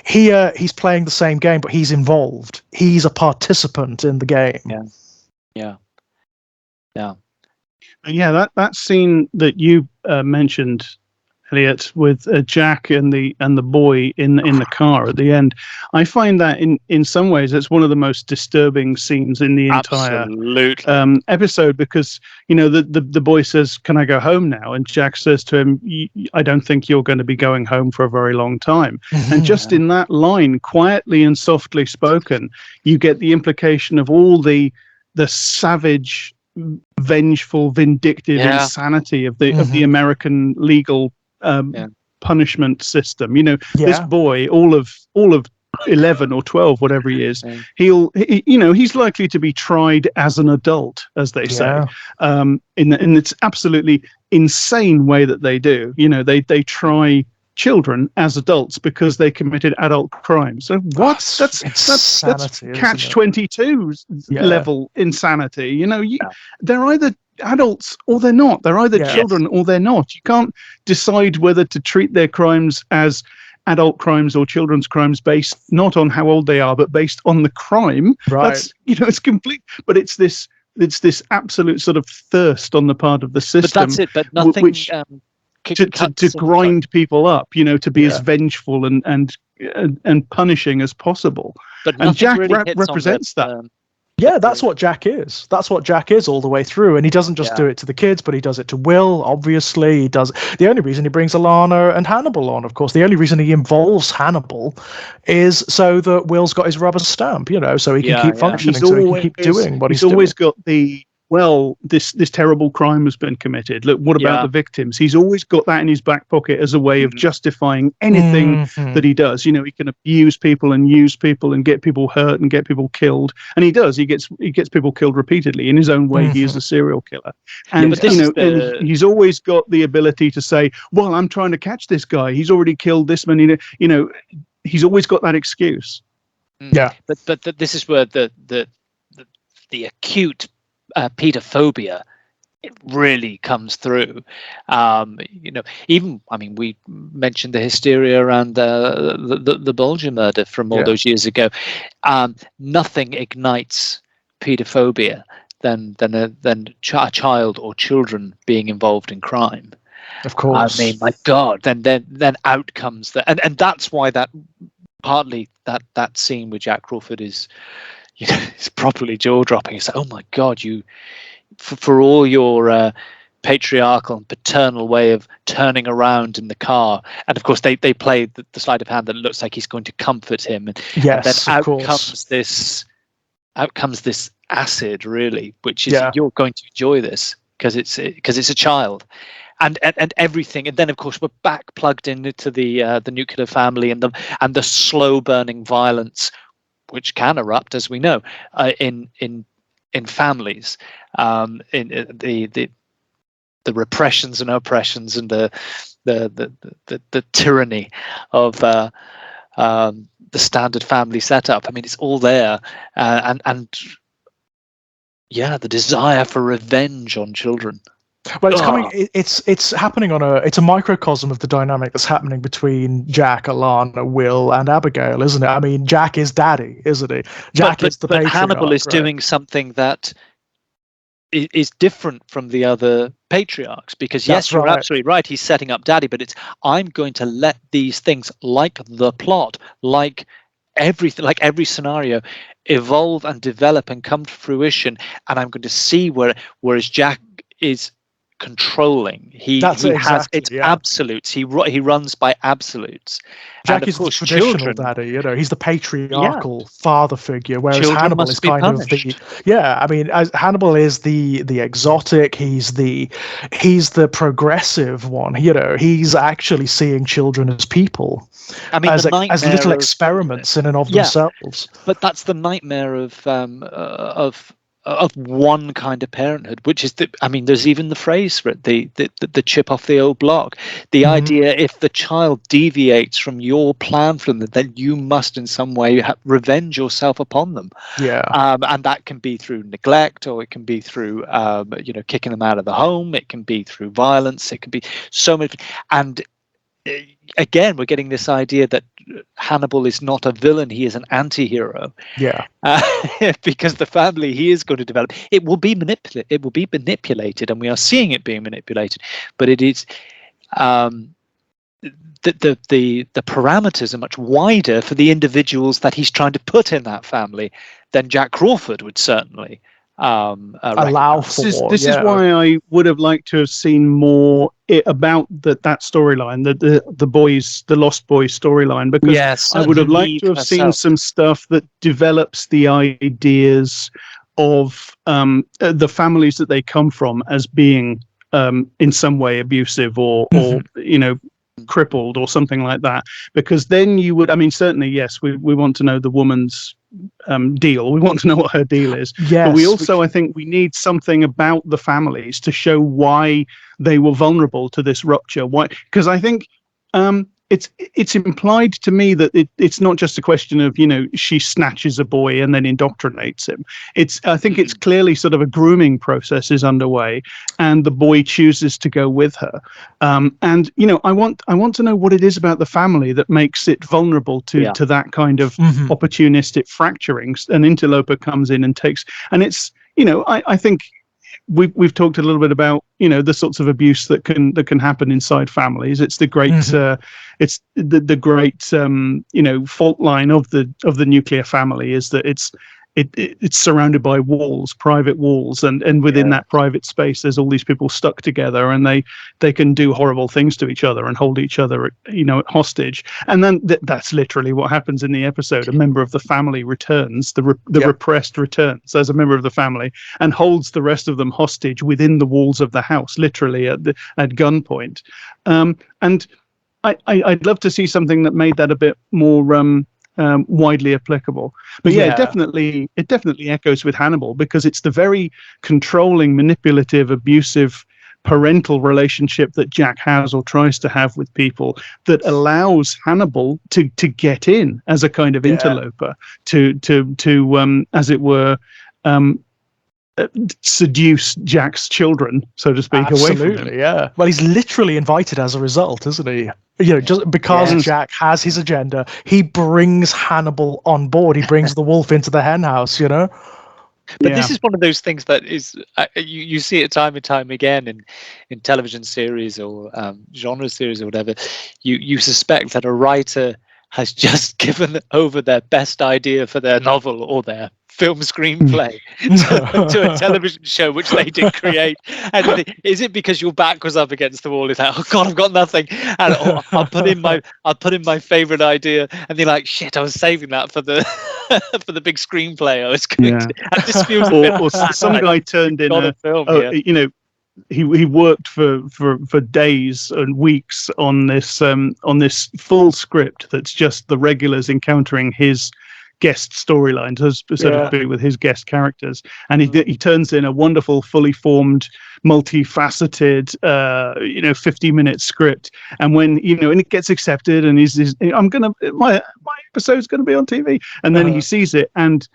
Here, he's playing the same game, but he's involved. He's a participant in the game.
Yeah.
That scene that you mentioned, Elliot, with Jack and the boy in the car at the end, I find that in some ways it's one of the most disturbing scenes in the entire episode, because the boy says, "Can I go home now?" and Jack says to him, "I don't think you're going to be going home for a very long time." And just in that line, quietly and softly spoken, you get the implication of all the savage, vengeful, vindictive insanity of the American legal punishment system. This boy, all of 11 or 12, whatever he is, he's likely to be tried as an adult, as they say, in this absolutely insane way that they do. They try children as adults because they committed adult crimes. So that's catch-22 level insanity. They're either adults or they're not. They're either children or they're not. You can't decide whether to treat their crimes as adult crimes or children's crimes based not on how old they are, but based on the crime. Right. That's, it's complete. But it's this absolute sort of thirst on the part of the system.
But that's it. But nothing.
Which, to grind people up, to be as vengeful and punishing as possible.
And
Jack
really
represents that.
That's what Jack is. That's what Jack is all the way through. And he doesn't just do it to the kids, but he does it to Will, obviously. He does. The only reason he brings Alana and Hannibal on, of course, the only reason he involves Hannibal is so that Will's got his rubber stamp, so he can keep functioning, so he can keep doing what he's doing.
He's always got this terrible crime has been committed. Look, what about the victims? He's always got that in his back pocket as a way of justifying anything that he does. He can abuse people and use people and get people hurt and get people killed. And he does. He gets people killed repeatedly. In his own way, he is a serial killer. And, and he's always got the ability to say, well, I'm trying to catch this guy. He's already killed this many. He's always got that excuse.
Yeah. But this is where the acute pedophobia, it really comes through. We mentioned the hysteria around the Bulger murder from all those years ago. Nothing ignites pedophobia than a child or children being involved in crime.
Of course.
I mean, my God. Then out comes and that's why that scene with Jack Crawford is. It's properly jaw-dropping. It's like, oh my God, you, for all your patriarchal and paternal way of turning around in the car, and of course they play the sleight of hand that looks like he's going to comfort him, and then out comes this acid, really, which is you're going to enjoy this because it's a child. And everything, and then of course we're back plugged into the nuclear family and the slow burning violence, which can erupt, as we know, in families. In the repressions and oppressions and the tyranny of the standard family setup. I mean, it's all there, and yeah, the desire for revenge on children.
Well, it's coming. It's happening it's a microcosm of the dynamic that's happening between Jack, Alana, Will, and Abigail, isn't it? I mean, Jack is daddy, isn't he? Jack is the patriarch.
But Hannibal is doing something that is different from the other patriarchs, because yes, you're absolutely right. He's setting up daddy, but I'm going to let these things, like the plot, like everything, like every scenario, evolve and develop and come to fruition, and I'm going to see whereas Jack is controlling. He has absolutes. He runs by absolutes.
Jack is the traditional daddy, he's the patriarchal father figure, whereas Hannibal is kind of Hannibal is the exotic. He's the progressive one. He's actually seeing children as people. I mean, as little experiments in and of themselves.
But that's the nightmare of one kind of parenthood, which is there's even the phrase for it, the chip off the old block. The idea, if the child deviates from your plan for them, then you must in some way revenge yourself upon them. And that can be through neglect, or it can be through kicking them out of the home. It can be through violence. It can be so many. And again, we're getting this idea that Hannibal is not a villain; he is an anti-hero. Because the family he is going to develop, it will be manipulated, and we are seeing it being manipulated. But it is the parameters are much wider for the individuals that he's trying to put in that family than Jack Crawford would certainly
allow for.
This is why I would have liked to have seen more about that storyline, the Lost Boys storyline, because I would have liked to have seen some stuff that develops the ideas of the families that they come from as being in some way abusive or crippled or something like that, because then you would, certainly, yes, we want to know the woman's deal. We want to know what her deal is. But we also, I think we need something about the families to show why they were vulnerable to this rupture. Why? Because I think it's implied to me that it's not just a question of, she snatches a boy and then indoctrinates him. I think it's clearly sort of a grooming process is underway, and the boy chooses to go with her. And I want to know what it is about the family that makes it vulnerable to that kind of opportunistic fracturing. An interloper comes in and takes, and it's, I think we've talked a little bit about the sorts of abuse that can happen inside families. It's the great it's the great fault line of the nuclear family is that it's surrounded by walls, private walls, and within that private space there's all these people stuck together, and they can do horrible things to each other and hold each other hostage. And then that's literally what happens in the episode. A member of the family returns, the repressed returns as a member of the family, and holds the rest of them hostage within the walls of the house, literally at gunpoint. And I'd love to see something that made that a bit more widely applicable. But it definitely echoes with Hannibal, because it's the very controlling, manipulative, abusive parental relationship that Jack has or tries to have with people that allows Hannibal to get in as a kind of interloper, to as it were, seduce Jack's children, so to speak, away from him.
Well, he's literally invited as a result, isn't he? Just because Jack has his agenda, he brings Hannibal on board. He brings the wolf into the hen house, But
this is one of those things that is you see it time and time again in television series or genre series or whatever. You suspect that a writer has just given over their best idea for their novel or their film screenplay to a television show which they did create, and is it because your back was up against the wall? Is that, oh god, I've got nothing, and I'll put in my favorite idea, and they're like, shit, I was saving that for the for the big screenplay I was going to. And this feels a bit,
or some guy turned in a film. He worked for days and weeks on this full script that's just the regulars encountering his guest storylines, so to speak, with his guest characters, and he turns in a wonderful, fully formed, multifaceted, 50-minute script, and when and it gets accepted, and my episode's gonna be on TV, and then he sees it, and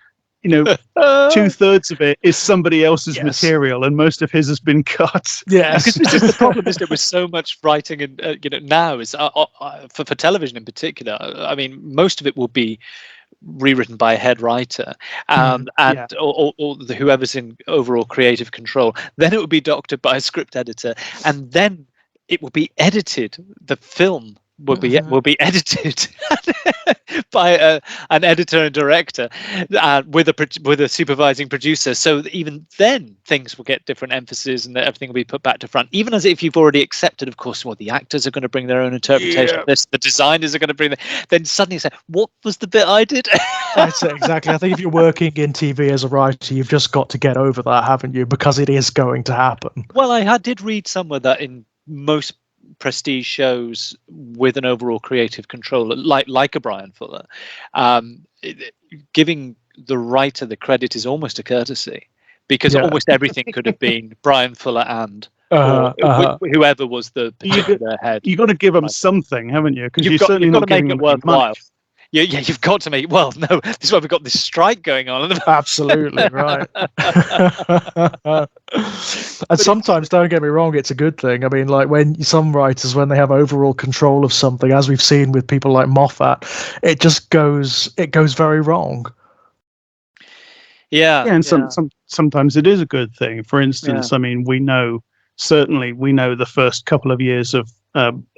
2/3 of it is somebody else's material, and most of his has been cut.
Yes,
because this is the problem, isn't it? With so much writing, and now is for television in particular. I mean, most of it will be rewritten by a head writer, or whoever's in overall creative control. Then it will be doctored by a script editor, and then it will be edited. The film will be edited by an editor and director with a supervising producer. So even then, things will get different emphasis, and everything will be put back to front. Even as if you've already accepted, of course, the actors are going to bring their own interpretation of this, the designers are going to bring then suddenly say, what was the bit I did?
That's it, exactly. I think if you're working in TV as a writer, you've just got to get over that, haven't you? Because it is going to happen.
Well, I did read somewhere that in most prestige shows with an overall creative control, like a Brian Fuller, giving the writer the credit is almost a courtesy, because almost everything could have been Brian Fuller and whoever was the particular head.
You got to give them something, haven't you? Because you've got to
make it worthwhile. Yeah, you've got to make. Well, no, this is why we've got this strike going on.
Absolutely right. And sometimes, don't get me wrong, it's a good thing. I mean, like when some writers, when they have overall control of something, as we've seen with people like Moffat, it goes very wrong.
Yeah, and sometimes it is a good thing. For instance, I mean, we know the first couple of years of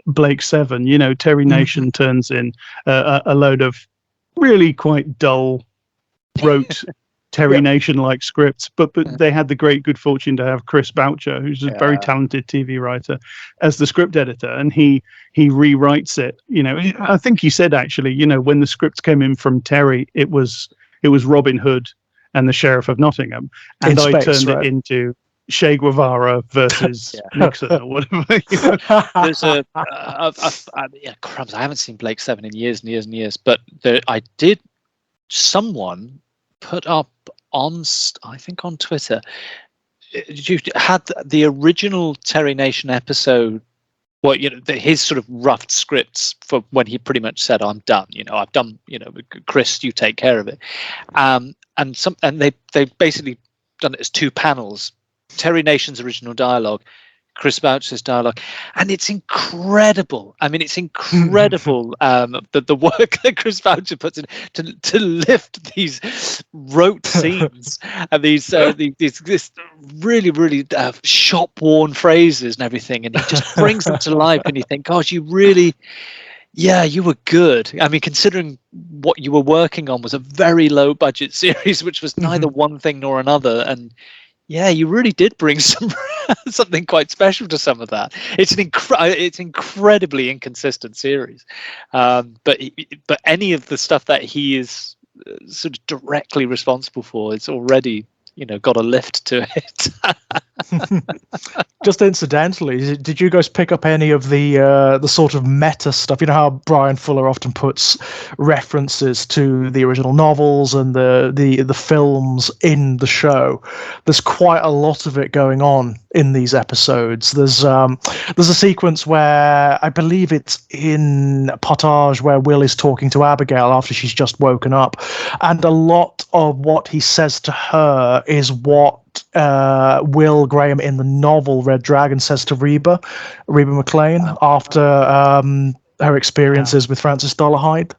Blake 7, Terry Nation turns in a load of really quite dull, rote Terry Nation-like scripts, but they had the great good fortune to have Chris Boucher, who's a very talented TV writer, as the script editor, and he rewrites it. I think he said, actually, when the scripts came in from Terry, it was Robin Hood and the Sheriff of Nottingham, and I turned it into Che Guevara versus Nixon or whatever.
There's crumbs. I haven't seen Blake 7 in years and years and years, but someone put up on, I think on Twitter, you had the original Terry Nation episode. Well, his sort of rough scripts for when he pretty much said, "I'm done. I've done. Chris, you take care of it." And they basically done it as 2 panels. Terry Nation's original dialogue, Chris Boucher's dialogue, and it's incredible. I mean, it's incredible the work that Chris Boucher puts in to lift these rote scenes and these really, really shop-worn phrases and everything, and he just brings them to life. And you think, gosh, you really, you were good. I mean, considering what you were working on was a very low-budget series, which was neither one thing nor another, and you really did bring something quite special to some of that. It's it's incredibly inconsistent series, but any of the stuff that he is sort of directly responsible for, it's already got a lift to it.
Just incidentally, did you guys pick up any of the sort of meta stuff? You know how Brian Fuller often puts references to the original novels and the films in the show. There's quite a lot of it going on in these episodes. There's a sequence where I believe it's in Potage where Will is talking to Abigail after she's just woken up, and a lot of what he says to her is what Will Graham in the novel Red Dragon says to Reba McClane after her experiences with Francis Dolarhyde.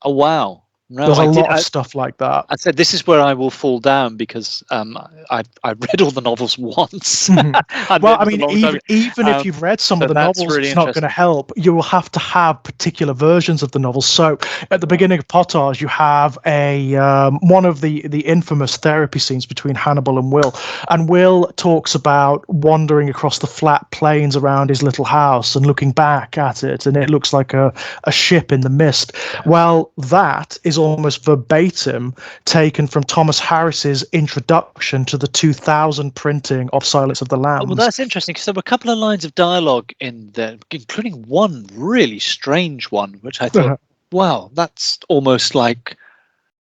Oh, wow. No,
There's a lot of stuff like that.
I said, this is where I will fall down, because I read all the novels once.
Well, I mean, even if you've read some of the novels, really it's not going to help. You will have to have particular versions of the novels. So at the beginning of Potage, you have one of the infamous therapy scenes between Hannibal and Will. And Will talks about wandering across the flat plains around his little house and looking back at it, and it looks like a ship in the mist. Well, that is almost verbatim taken from Thomas Harris's introduction to the 2000 printing of Silence of the Lambs.
Well, that's interesting, because there were a couple of lines of dialogue in there, including one really strange one, which I thought, wow, that's almost like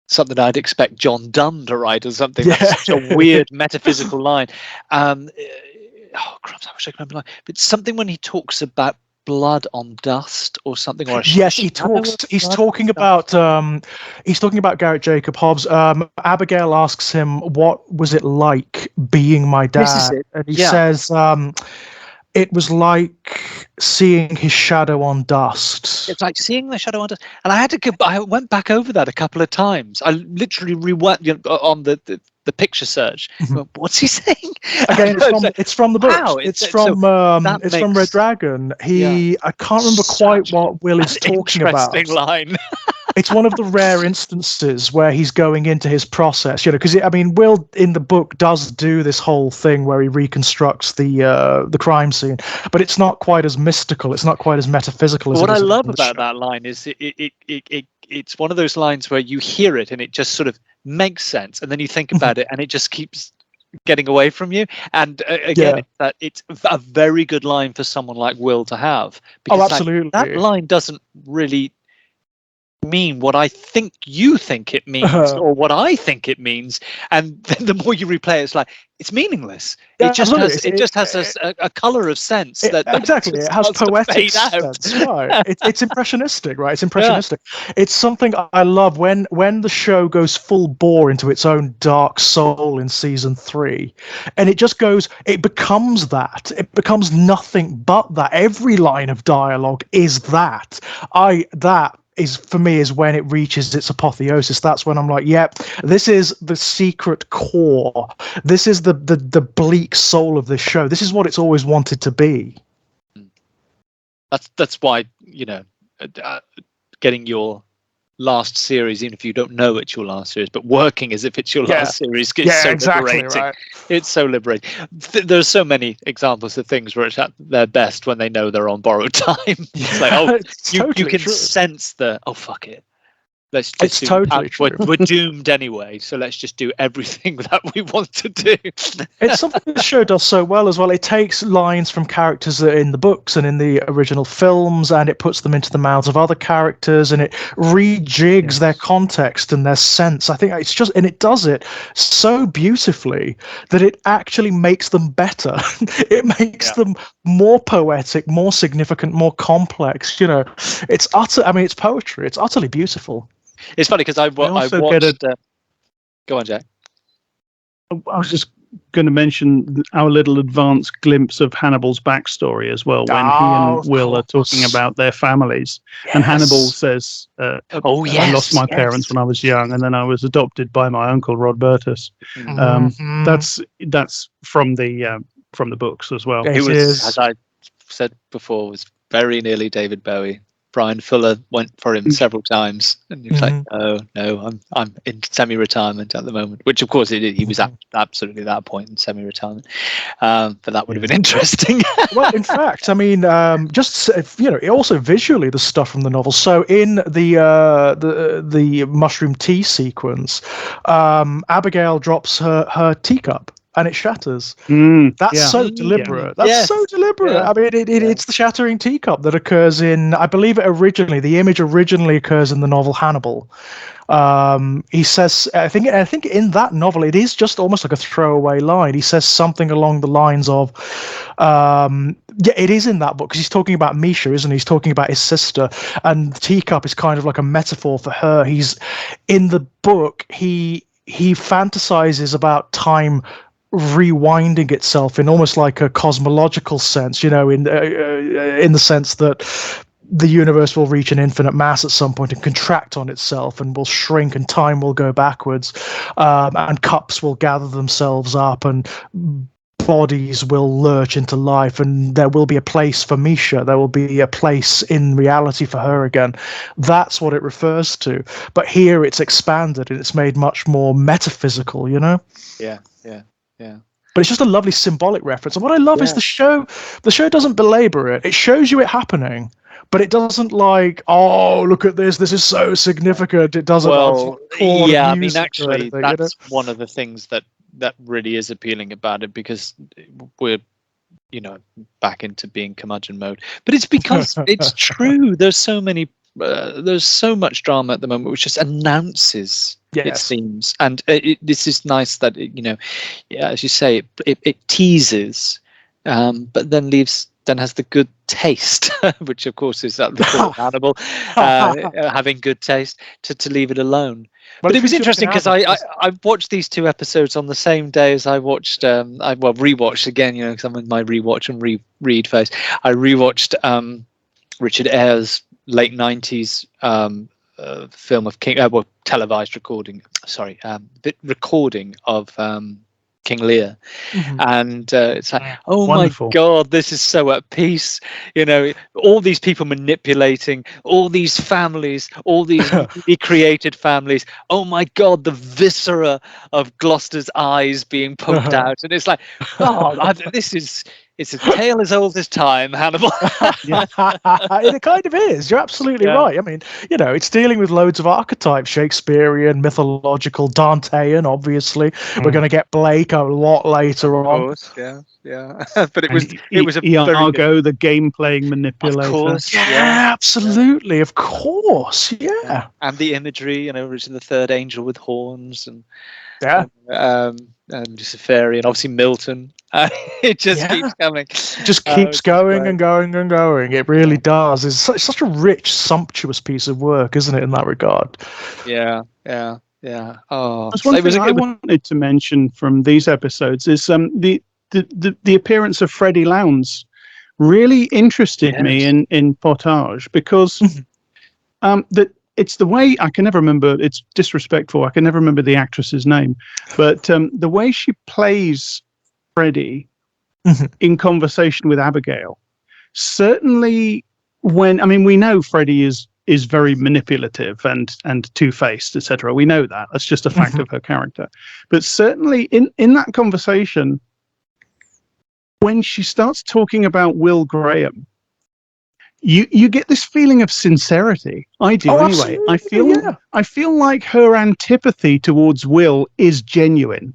something I'd expect John Donne to write or something. That's such a weird metaphysical line. Oh, crumbs, I wish I could remember the line. But something when he talks about blood on dust or something. Or
yes, he talks. He's talking about Garrett Jacob Hobbs. Abigail asks him, "What was it like being my dad?"
This is it.
And he says, "It was like seeing his shadow on dust."
It's like seeing the shadow on dust. And I had to go. I went back over that a couple of times. I literally rewound on the picture search. What's he saying?
Again, it's from the books.
Wow,
it's from Red Dragon. I can't remember quite what Will is talking about.
Interesting line.
It's one of the rare instances where he's going into his process, because Will in the book does do this whole thing where he reconstructs the crime scene, but it's not quite as mystical. It's not quite as metaphysical. As
what I love about that line is it's one of those lines where you hear it and it just sort of makes sense, and then you think about it and it just keeps getting away from you. And again, it's a very good line for someone like Will to have. Because
absolutely.
That line doesn't really mean what I think you think it means or what I think it means, and then the more you replay it, it's like it's meaningless. It just has a color of sense
exactly. It has poetic sense. Right. It's impressionistic, right? It's impressionistic. It's something I love when the show goes full bore into its own dark soul in season 3, and it becomes that. It becomes nothing but that. Every line of dialogue is that. For me is when it reaches its apotheosis. That's when I'm like, this is the secret core. This is the bleak soul of this show. This is what it's always wanted to be.
That's why, getting your last series, even if you don't know it's your last series, but working as if it's your last series, it's so liberating. Right. It's so liberating. There's so many examples of things where it's at their best when they know they're on borrowed time. It's like, you can sense fuck it. Let's just we're doomed anyway, so let's just do everything that we want to do.
It's something the show does so well as well. It takes lines from characters that are in the books and in the original films, and it puts them into the mouths of other characters, and it rejigs their context and their sense. I think and it does it so beautifully that it actually makes them better. It makes them more poetic, more significant, more complex. It's it's poetry. It's utterly beautiful.
It's funny because I watched. Go on, Jack.
I was just going to mention our little advanced glimpse of Hannibal's backstory as well, when he and Will are talking about their families. And Hannibal says, I lost my parents when I was young, and then I was adopted by my uncle Rodbertus. That's from the books as well.
He was, as I said before, was very nearly David Bowie. Brian Fuller went for him several times, and he was like, "No, I'm in semi-retirement at the moment." Which, of course, he was absolutely at that point in semi-retirement. But that would have been interesting.
Well, in fact, also visually the stuff from the novel. So in the mushroom tea sequence, Abigail drops her teacup. And it shatters. That's so deliberate. That's so deliberate. Yeah. It's the shattering teacup that occurs in, I believe the image originally occurs in the novel Hannibal. He says, I think in that novel, it is just almost like a throwaway line. He says something along the lines of, it is in that book, because he's talking about Misha, isn't he? He's talking about his sister, and the teacup is kind of like a metaphor for her. He's, in the book, he fantasizes about time rewinding itself in almost like a cosmological sense, in the sense that the universe will reach an infinite mass at some point and contract on itself and will shrink, and time will go backwards, and cups will gather themselves up, and bodies will lurch into life, and there will be a place for Misha. There will be a place in reality for her again. That's what it refers to. But here it's expanded and it's made much more metaphysical,
Yeah.
But it's just a lovely symbolic reference. And what I love is the show doesn't belabor it. It shows you it happening, but it doesn't like, oh, look at this is so significant. It doesn't.
Actually, that's one of the things that really is appealing about it, because we're back into being curmudgeon mode. But it's because it's true. There's so much drama at the moment which just announces It seems, and this is nice that as you say, it teases, but then has the good taste, which of course is at the core of Hannibal, having good taste to leave it alone. But it was interesting because I watched these 2 episodes on the same day as I watched rewatched again, because I'm in my rewatch and reread phase. I rewatched Richard Eyre's late 90s film of King, televised recording. Sorry, recording of King Lear, and it's like, oh wonderful. My God, this is so at peace. All these people manipulating all these families, all these created families. Oh my God, the viscera of Gloucester's eyes being poked out, and it's like, it's a tale as old as time, Hannibal.
It kind of is. You're absolutely right. I mean, it's dealing with loads of archetypes, Shakespearean, mythological, Dantean, obviously. We're going to get Blake a lot later on.
Of course, yeah. But it was a
Iago, the game-playing manipulator.
Of course,
absolutely, of course, yeah.
And the imagery, Richard the Third Angel with horns, and Luciferian, obviously Milton. It just keeps coming.
Just keeps going and going and going. It really does. It's such a rich, sumptuous piece of work, isn't it, in that regard?
Yeah. Oh,
that's one thing I wanted to mention from these episodes is the appearance of Freddie Lowndes really interested me in Potage, because it's the way, I can never remember, it's disrespectful, I can never remember the actress's name, but the way she plays Freddie in conversation with Abigail, certainly we know Freddie is very manipulative and two-faced, etc. We know that. That's just a fact of her character. But certainly in that conversation, when she starts talking about Will Graham, you get this feeling of sincerity. I do anyway. I feel like her antipathy towards Will is genuine.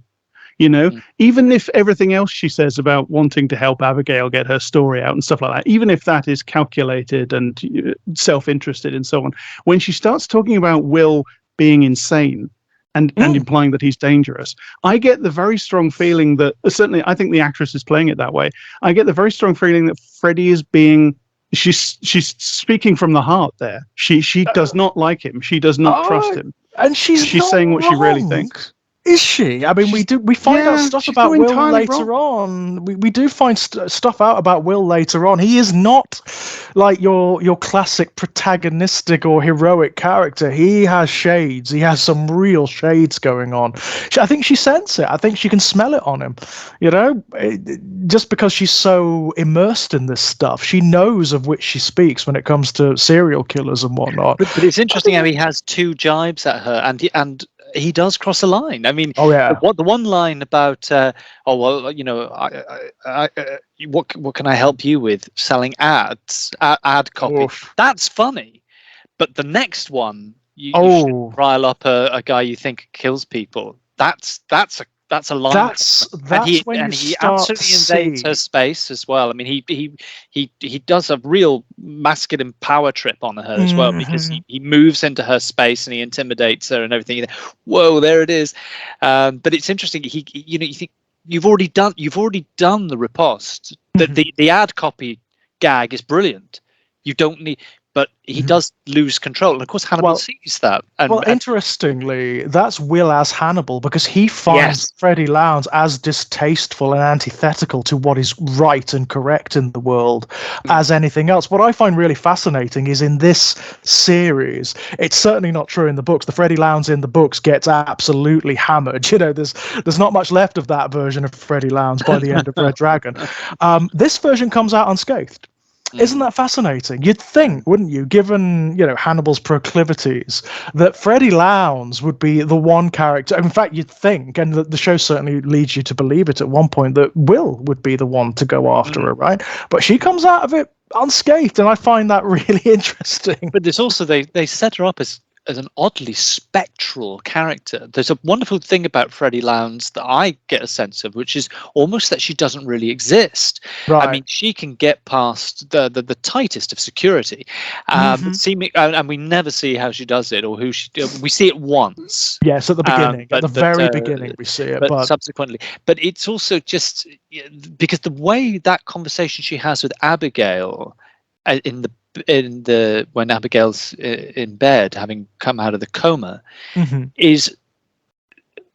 Even if everything else she says about wanting to help Abigail get her story out and stuff like that, even if that is calculated and self-interested and so on, when she starts talking about Will being insane and implying that he's dangerous, I get the very strong feeling that, certainly I think the actress is playing it that way, I get the very strong feeling that Freddie is she's speaking from the heart there. She does not like him. She does not trust him.
And she's
saying what she really thinks.
Is she? I mean, we find out stuff about Will later on. We do find stuff out about Will later on. He is not like your classic protagonistic or heroic character. He has shades. He has some real shades going on. I think she senses it. I think she can smell it on him. Just because she's so immersed in this stuff, she knows of which she speaks when it comes to serial killers and whatnot.
But it's interesting how he has 2 jibes at her, and he does cross a line. I mean, the one line about, what can I help you with? Selling ads, ad copy. Oof. That's funny. But the next one, you should rile up a guy you think kills people. That's a line.
That's when he
absolutely invades her space as well. I mean, he does a real masculine power trip on her as well, because he moves into her space and he intimidates her and everything. Whoa, there it is. But it's interesting. You think you've already done the riposte. The ad copy gag is brilliant. You don't need. But he does lose control. And of course, Hannibal sees that.
Interestingly, that's Will as Hannibal, because he finds Freddie Lowndes as distasteful and antithetical to what is right and correct in the world as anything else. What I find really fascinating is in this series, it's certainly not true in the books. The Freddie Lowndes in the books gets absolutely hammered. There's not much left of that version of Freddie Lowndes by the end of Red Dragon. This version comes out unscathed. Isn't that fascinating? You'd think, wouldn't you, given Hannibal's proclivities, that Freddie Lowndes would be the one character. In fact, you'd think, and the show certainly leads you to believe it at one point, that Will would be the one to go after her, right? But she comes out of it unscathed, and I find that really interesting.
But there's also they set her up an oddly spectral character. There's a wonderful thing about Freddie Lowndes that I get a sense of, which is almost that she doesn't really exist.
Right.
I mean, she can get past the tightest of security, and we never see how she does it or who she. We see it once.
Yes, at the beginning, at the very beginning, we see it,
but subsequently. But it's also just because the way that conversation she has with Abigail in the when Abigail's in bed, having come out of the coma,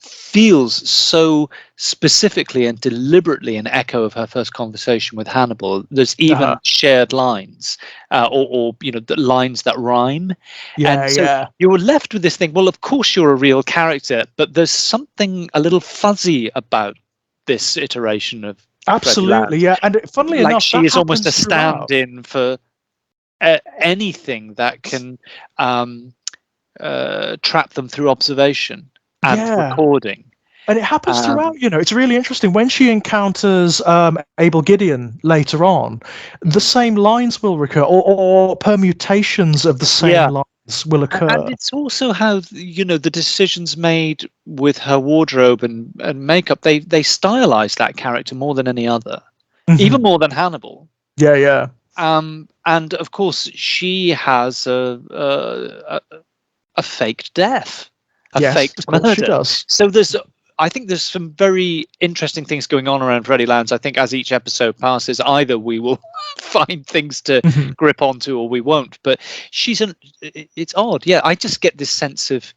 feels so specifically and deliberately an echo of her first conversation with Hannibal. There's even shared lines, or the lines that rhyme. You were left with this thing. Well, of course you're a real character, but there's something a little fuzzy about this iteration of
absolutely, yeah. And funnily enough,
she is almost a stand-in for anything that can trap them through observation and recording.
And it happens throughout, it's really interesting. When she encounters Abel Gideon later on, the same lines will recur, or permutations of the same lines will occur.
And it's also how, the decisions made with her wardrobe and makeup, they stylize that character more than any other, even more than Hannibal.
Yeah.
And of course, she has a faked death, faked murder.
She does.
So I think there's some very interesting things going on around Freddie Lowndes. I think as each episode passes, either we will find things to grip onto or we won't. But it's odd. Yeah, I just get this sense of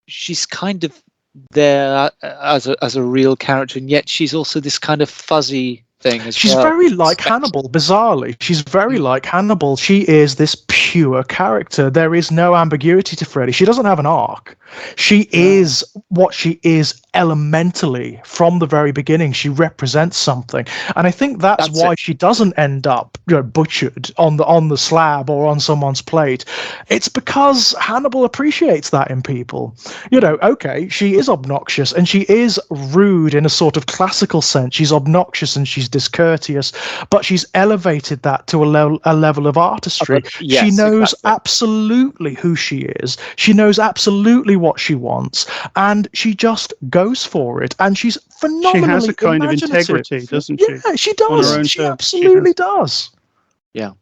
she's kind of there as a real character, and yet she's also this kind of fuzzy thing as
she's very like Hannibal, bizarrely. She's very like Hannibal. She is this pure character. There is no ambiguity to Freddie. She doesn't have an arc. She is what she is elementally from the very beginning. She represents something, and I think that's why she doesn't end up butchered on the slab or on someone's plate. It's because Hannibal appreciates that in people. Okay, she is obnoxious and she is rude in a sort of classical sense. She's obnoxious and she's discourteous, but she's elevated that to a level of artistry. She knows absolutely who she is. She knows absolutely what she wants, and she just goes for it. And she's phenomenally
She has a kind of integrity, doesn't she?
Yeah, she does. She absolutely does.
Yeah.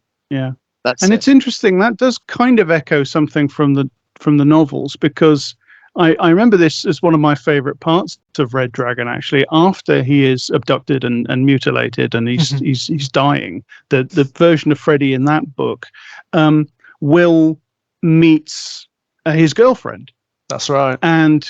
It's interesting. That does kind of echo something from the novels, because I remember this as one of my favorite parts of Red Dragon, actually. After he is abducted and mutilated and he's dying, the version of Freddy in that book, Will meets his girlfriend.
That's right.
And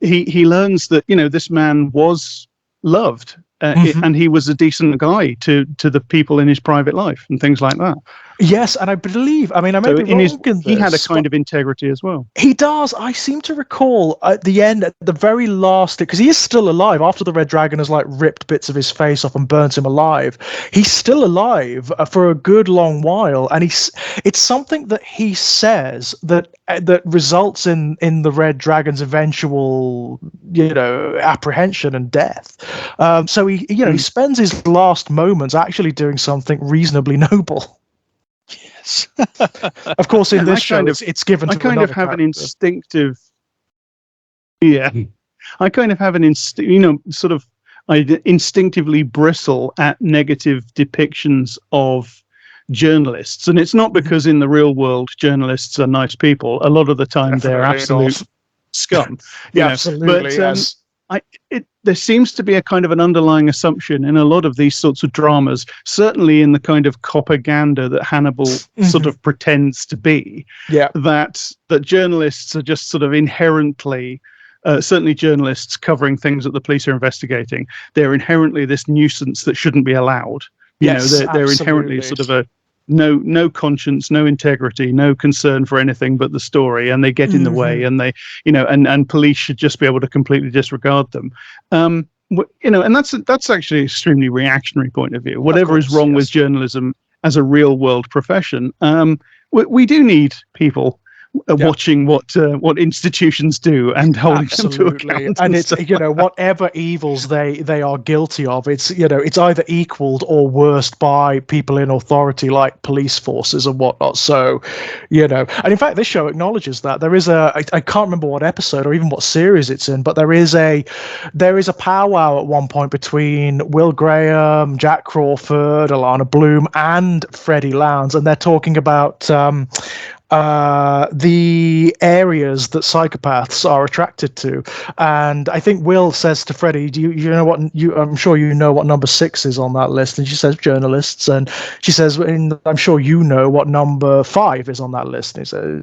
he learns that, this man was loved, and he was a decent guy to the people in his private life and things like that.
Yes, and I believe, I may be wrong in this,
he had a kind of integrity as well.
He does. I seem to recall at the end, at the very last, because he is still alive after the Red Dragon has ripped bits of his face off and burnt him alive. He's still alive for a good long while, and it's something that he says that results in the Red Dragon's eventual, apprehension and death. So he spends his last moments actually doing something reasonably noble.
Yes.
Of course, in this show, it's given to
I kind of have an instinctive. Yeah, I kind of have an I instinctively bristle at negative depictions of journalists, and it's not because in the real world journalists are nice people. A lot of the time they're absolute scum.
Absolutely.
But
yes.
There seems to be a kind of an underlying assumption in a lot of these sorts of dramas, certainly in the kind of propaganda that Hannibal sort of pretends to be, that journalists are just sort of inherently, certainly journalists covering things that the police are investigating, they're inherently this nuisance that shouldn't be allowed. They're inherently sort of a no conscience, no integrity, no concern for anything but the story, and they get in the way, and they, and police should just be able to completely disregard them. And that's actually an extremely reactionary point of view. Whatever is wrong with journalism as a real world profession, we do need people watching what institutions do and holding them to account.
And it's whatever evils they are guilty of, it's it's either equaled or worst by people in authority like police forces and whatnot. So and in fact this show acknowledges that there is I can't remember what episode or even what series it's in, but there is a powwow at one point between Will Graham, Jack Crawford, Alana Bloom, and Freddie Lowndes, and they're talking about the areas that psychopaths are attracted to. And I think Will says to Freddie, "Do you know what I'm sure you know what number 6 is on that list?" And she says, "Journalists." And she says, "I'm sure you know what number 5 is on that list." And he says,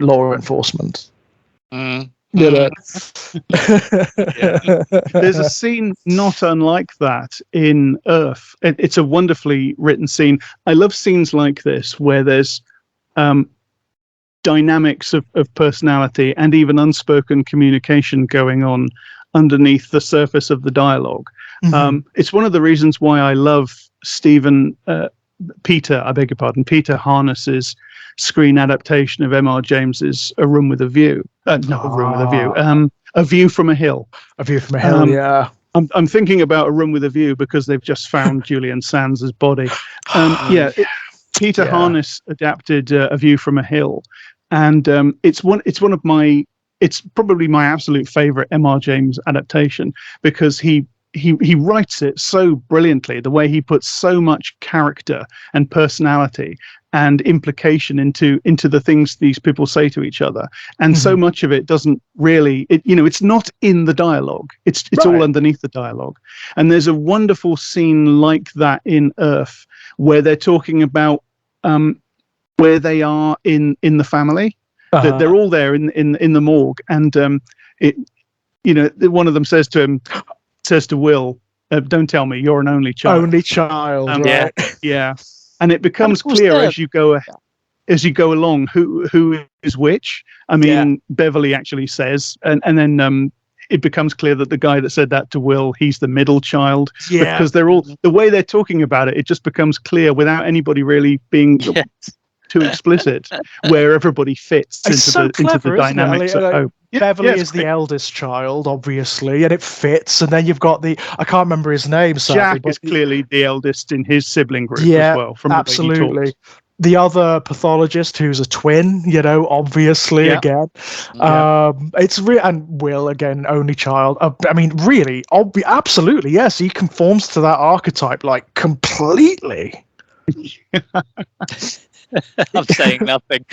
"Law enforcement."
There's a scene not unlike that in Earth. It's a wonderfully written scene. I love scenes like this where there's dynamics of personality and even unspoken communication going on underneath the surface of the dialogue. It's one of the reasons why I love Peter Harness's screen adaptation of M.R. James's A Room with a View. A View from a Hill. A View from a Hill, yeah. I'm thinking about A Room with a View because they've just found Julian Sands' body. Peter Harness adapted A View from a Hill, and it's probably my absolute favorite M.R. James adaptation because he writes it so brilliantly. The way he puts so much character and personality and implication into the things these people say to each other, and so much of it doesn't really. It's not in the dialogue. It's all underneath the dialogue. And there's a wonderful scene like that in Earth where they're talking about where they are in the family. They're all there in the morgue, and one of them says to Will, "Don't tell me you're an only child."
Only child, right?
Yeah. And it becomes clear as you go along who is which. I mean, Beverly actually says, and then it becomes clear that the guy that said that to Will, he's the middle child. Yeah. Because they're all the way they're talking about it. It just becomes clear without anybody really being too explicit where everybody fits into the dynamics at home.
Beverly is the eldest child, obviously, and it fits. And then you've got I can't remember his name. Sadly,
Jack is clearly the eldest in his sibling group as well. From
absolutely. The other pathologist, who's a twin, obviously again. It's and Will again, only child. I mean, really, absolutely, yes, he conforms to that archetype like completely.
I'm saying nothing.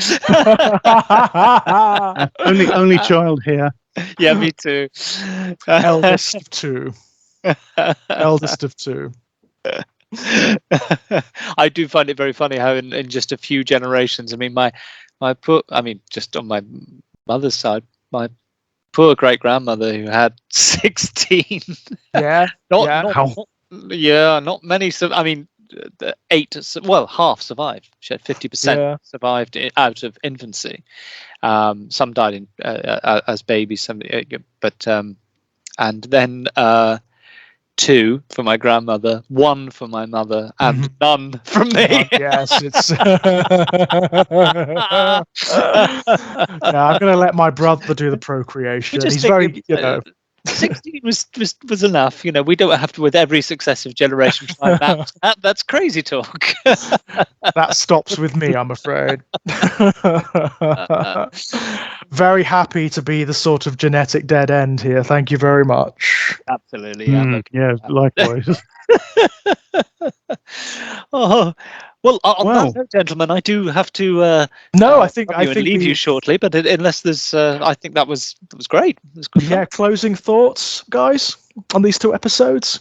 only child here.
Yeah, me too.
Eldest of two. Eldest of two.
I do find it very funny how in just a few generations, I mean, just on my mother's side, my poor great grandmother who had 16. Not many. So I mean. 8, half survived. She had 50% survived out of infancy. Some died as babies. And then 2 for my grandmother, 1 for my mother, and none from me.
Yes, it's. I'm going to let my brother do the procreation. He's very,
16 was enough. We don't have to with every successive generation try that. That's crazy talk.
That stops with me, I'm afraid. Very happy to be the sort of genetic dead end here. Thank you very much.
Absolutely.
Yeah, likewise.
Well, on that note, gentlemen, I do have to.
I think
leave you shortly, but unless there's, I think that was great. It was good fun.
Closing thoughts, guys, on these 2 episodes.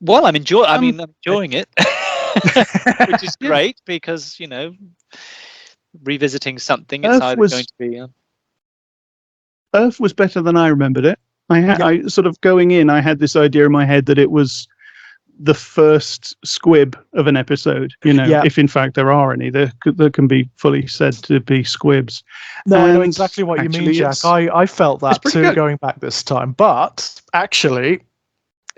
Well, I'm enjoying it, which is great because revisiting something. It's either going to be.
Earth was better than I remembered it. I sort of going in, I had this idea in my head that it was the first squib of an episode, if in fact there are any that can be fully said to be squibs.
No, I know exactly what you mean, Jack. I felt that too going back this time, but actually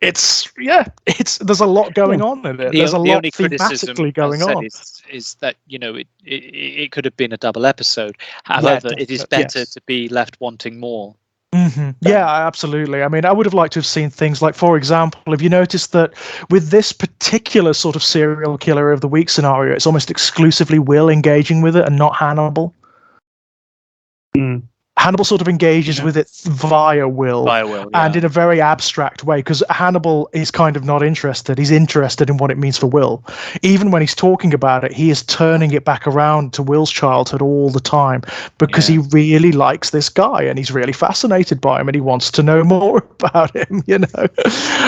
there's a lot going on in it. There's a lot thematically going on.
Is that it could have been a double episode. However, it is better to be left wanting more.
Mm-hmm. Yeah, absolutely. I mean, I would have liked to have seen things like, for example, have you noticed that with this particular sort of serial killer of the week scenario, it's almost exclusively Will engaging with it and not Hannibal?
Mm.
Hannibal sort of engages with it via Will, and in a very abstract way, because Hannibal is kind of not interested. He's interested in what it means for Will. Even when he's talking about it, he is turning it back around to Will's childhood all the time, because he really likes this guy and he's really fascinated by him and he wants to know more about him.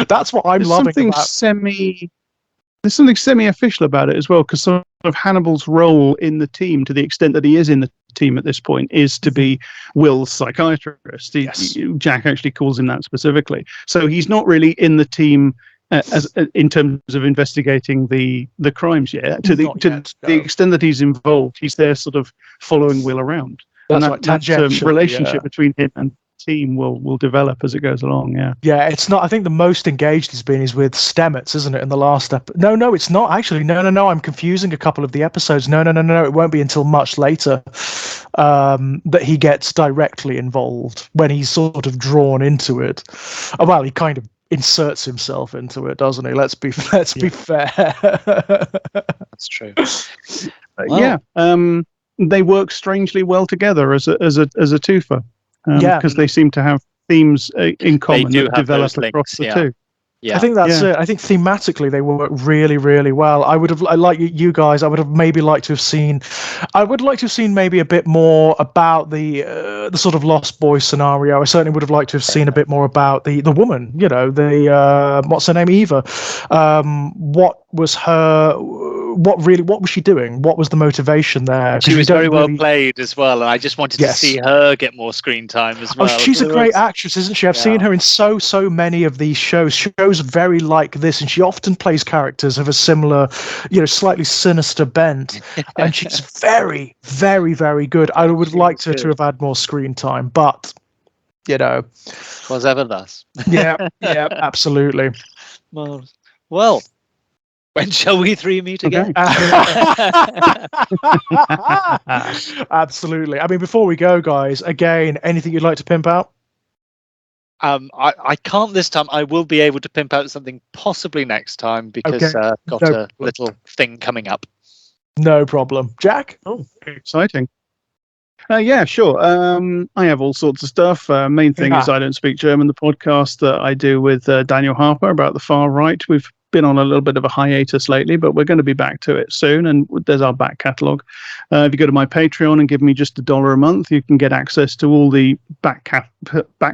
That's what I'm loving about.
There's something semi-official about it as well, because sort of Hannibal's role in the team, to the extent that he is in the team at this point, is to be Will's psychiatrist. Jack actually calls him that specifically. So he's not really in the team in terms of investigating the crimes yet. To the extent that he's involved, he's there sort of following Will around. That relationship between him and team will develop as it goes along.
It's not. I think the most engaged he's been is with Stamets, isn't it, in the last episode? No, it's not actually. No, I'm confusing a couple of the episodes. No, it won't be until much later that he gets directly involved, when he's sort of drawn into it. Well, he kind of inserts himself into it, doesn't he? Let's be fair.
That's true.
They work strangely well together as a twofer. Because they seem to have themes in common that develop across the two.
I think that's it. I think thematically they work really, really well. I would have maybe liked to have seen. I would like to have seen maybe a bit more about the sort of Lost Boy scenario. I certainly would have liked to have seen a bit more about the woman. What's her name, Eva? What was her? What was she doing? What was the motivation there?
She was very well played as well, and I just wanted to see her get more screen time as well.
Oh, she's a great actress, isn't she? I've seen her in so many of these shows very like this, and she often plays characters of a similar, slightly sinister bent, and she's very, very, very good. I would have liked her to have had more screen time, but
was ever thus.
Yeah, absolutely.
Well. When shall we three meet again?
Absolutely. I mean, before we go, guys, again, anything you'd like to pimp out?
I can't this time. I will be able to pimp out something possibly next time, because I've got a little thing coming up.
No problem. Jack?
Oh, exciting. Sure. I have all sorts of stuff. Main thing is I Don't Speak German, the podcast that I do with Daniel Harper about the far right. We've been on a little bit of a hiatus lately, but we're going to be back to it soon, and there's our back catalogue. If you go to my Patreon and give me just $1 a month, you can get access to all the back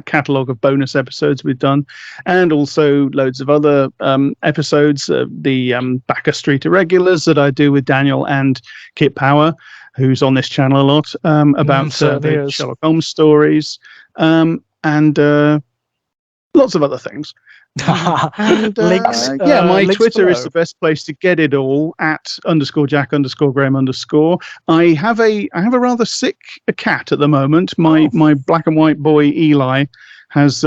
catalogue of bonus episodes we've done, and also loads of other episodes, the Backer Street Irregulars that I do with Daniel and Kit Power, who's on this channel a lot, about the Sherlock Holmes stories, and lots of other things.
Links,
my
links
Twitter
below
is the best place to get it all, at _Jack_Graham_. I have a rather sick cat at the moment. My black and white boy Eli has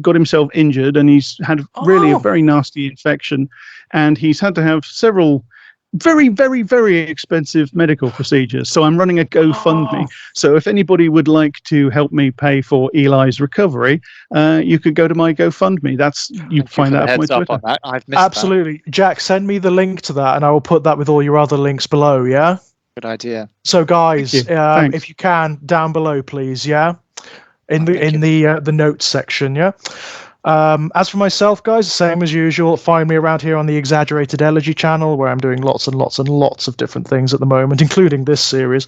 got himself injured, and he's had really a very nasty infection, and he's had to have several very, very, very expensive medical procedures. So I'm running a GoFundMe. So if anybody would like to help me pay for Eli's recovery, you could go to my GoFundMe. You can find that on my Twitter.
I've missed
Absolutely. That. Jack, send me the link to that, and I will put that with all your other links below, yeah?
Good idea.
So guys, if you can, down below, please, yeah? In the notes section, yeah? As for myself, guys, same as usual. Find me around here on the Exaggerated Elegy channel, where I'm doing lots and lots and lots of different things at the moment, including this series.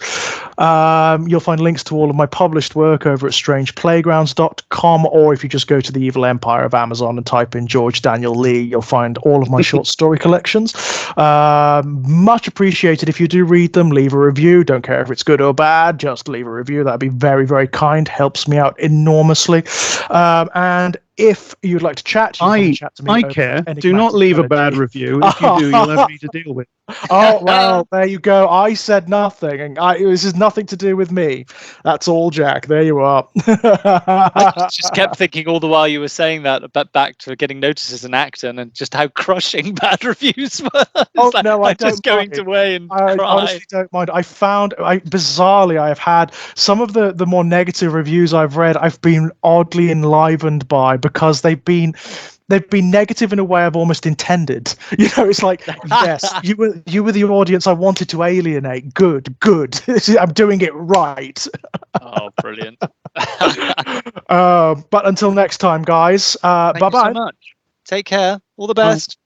You'll find links to all of my published work over at strangeplaygrounds.com, or if you just go to the Evil Empire of Amazon and type in George Daniel Lee, you'll find all of my short story collections. Much appreciated if you do read them. Leave a review. Don't care if it's good or bad. Just leave a review. That'd be very, very kind. Helps me out enormously. And if you'd like to chat, you can chat to me.
I care. Do not leave a bad review. If you do, you'll have me to deal with.
Oh, well, there you go. I said nothing, and this is nothing to do with me. That's all, Jack. There you are.
I just kept thinking all the while you were saying that, but back to getting noticed as an actor and just how crushing bad reviews were.
Oh, no, I
I'm
don't
just going
mind.
away and
I
cry.
honestly don't mind. Bizarrely, I have had some of the more negative reviews I've read, I've been oddly enlivened by, because they've been negative in a way I've almost intended. It's like, yes, you were the audience I wanted to alienate. Good. I'm doing it right.
Oh, brilliant.
But until next time, guys,
Thank you
bye-bye.
so much. Take care. All the best.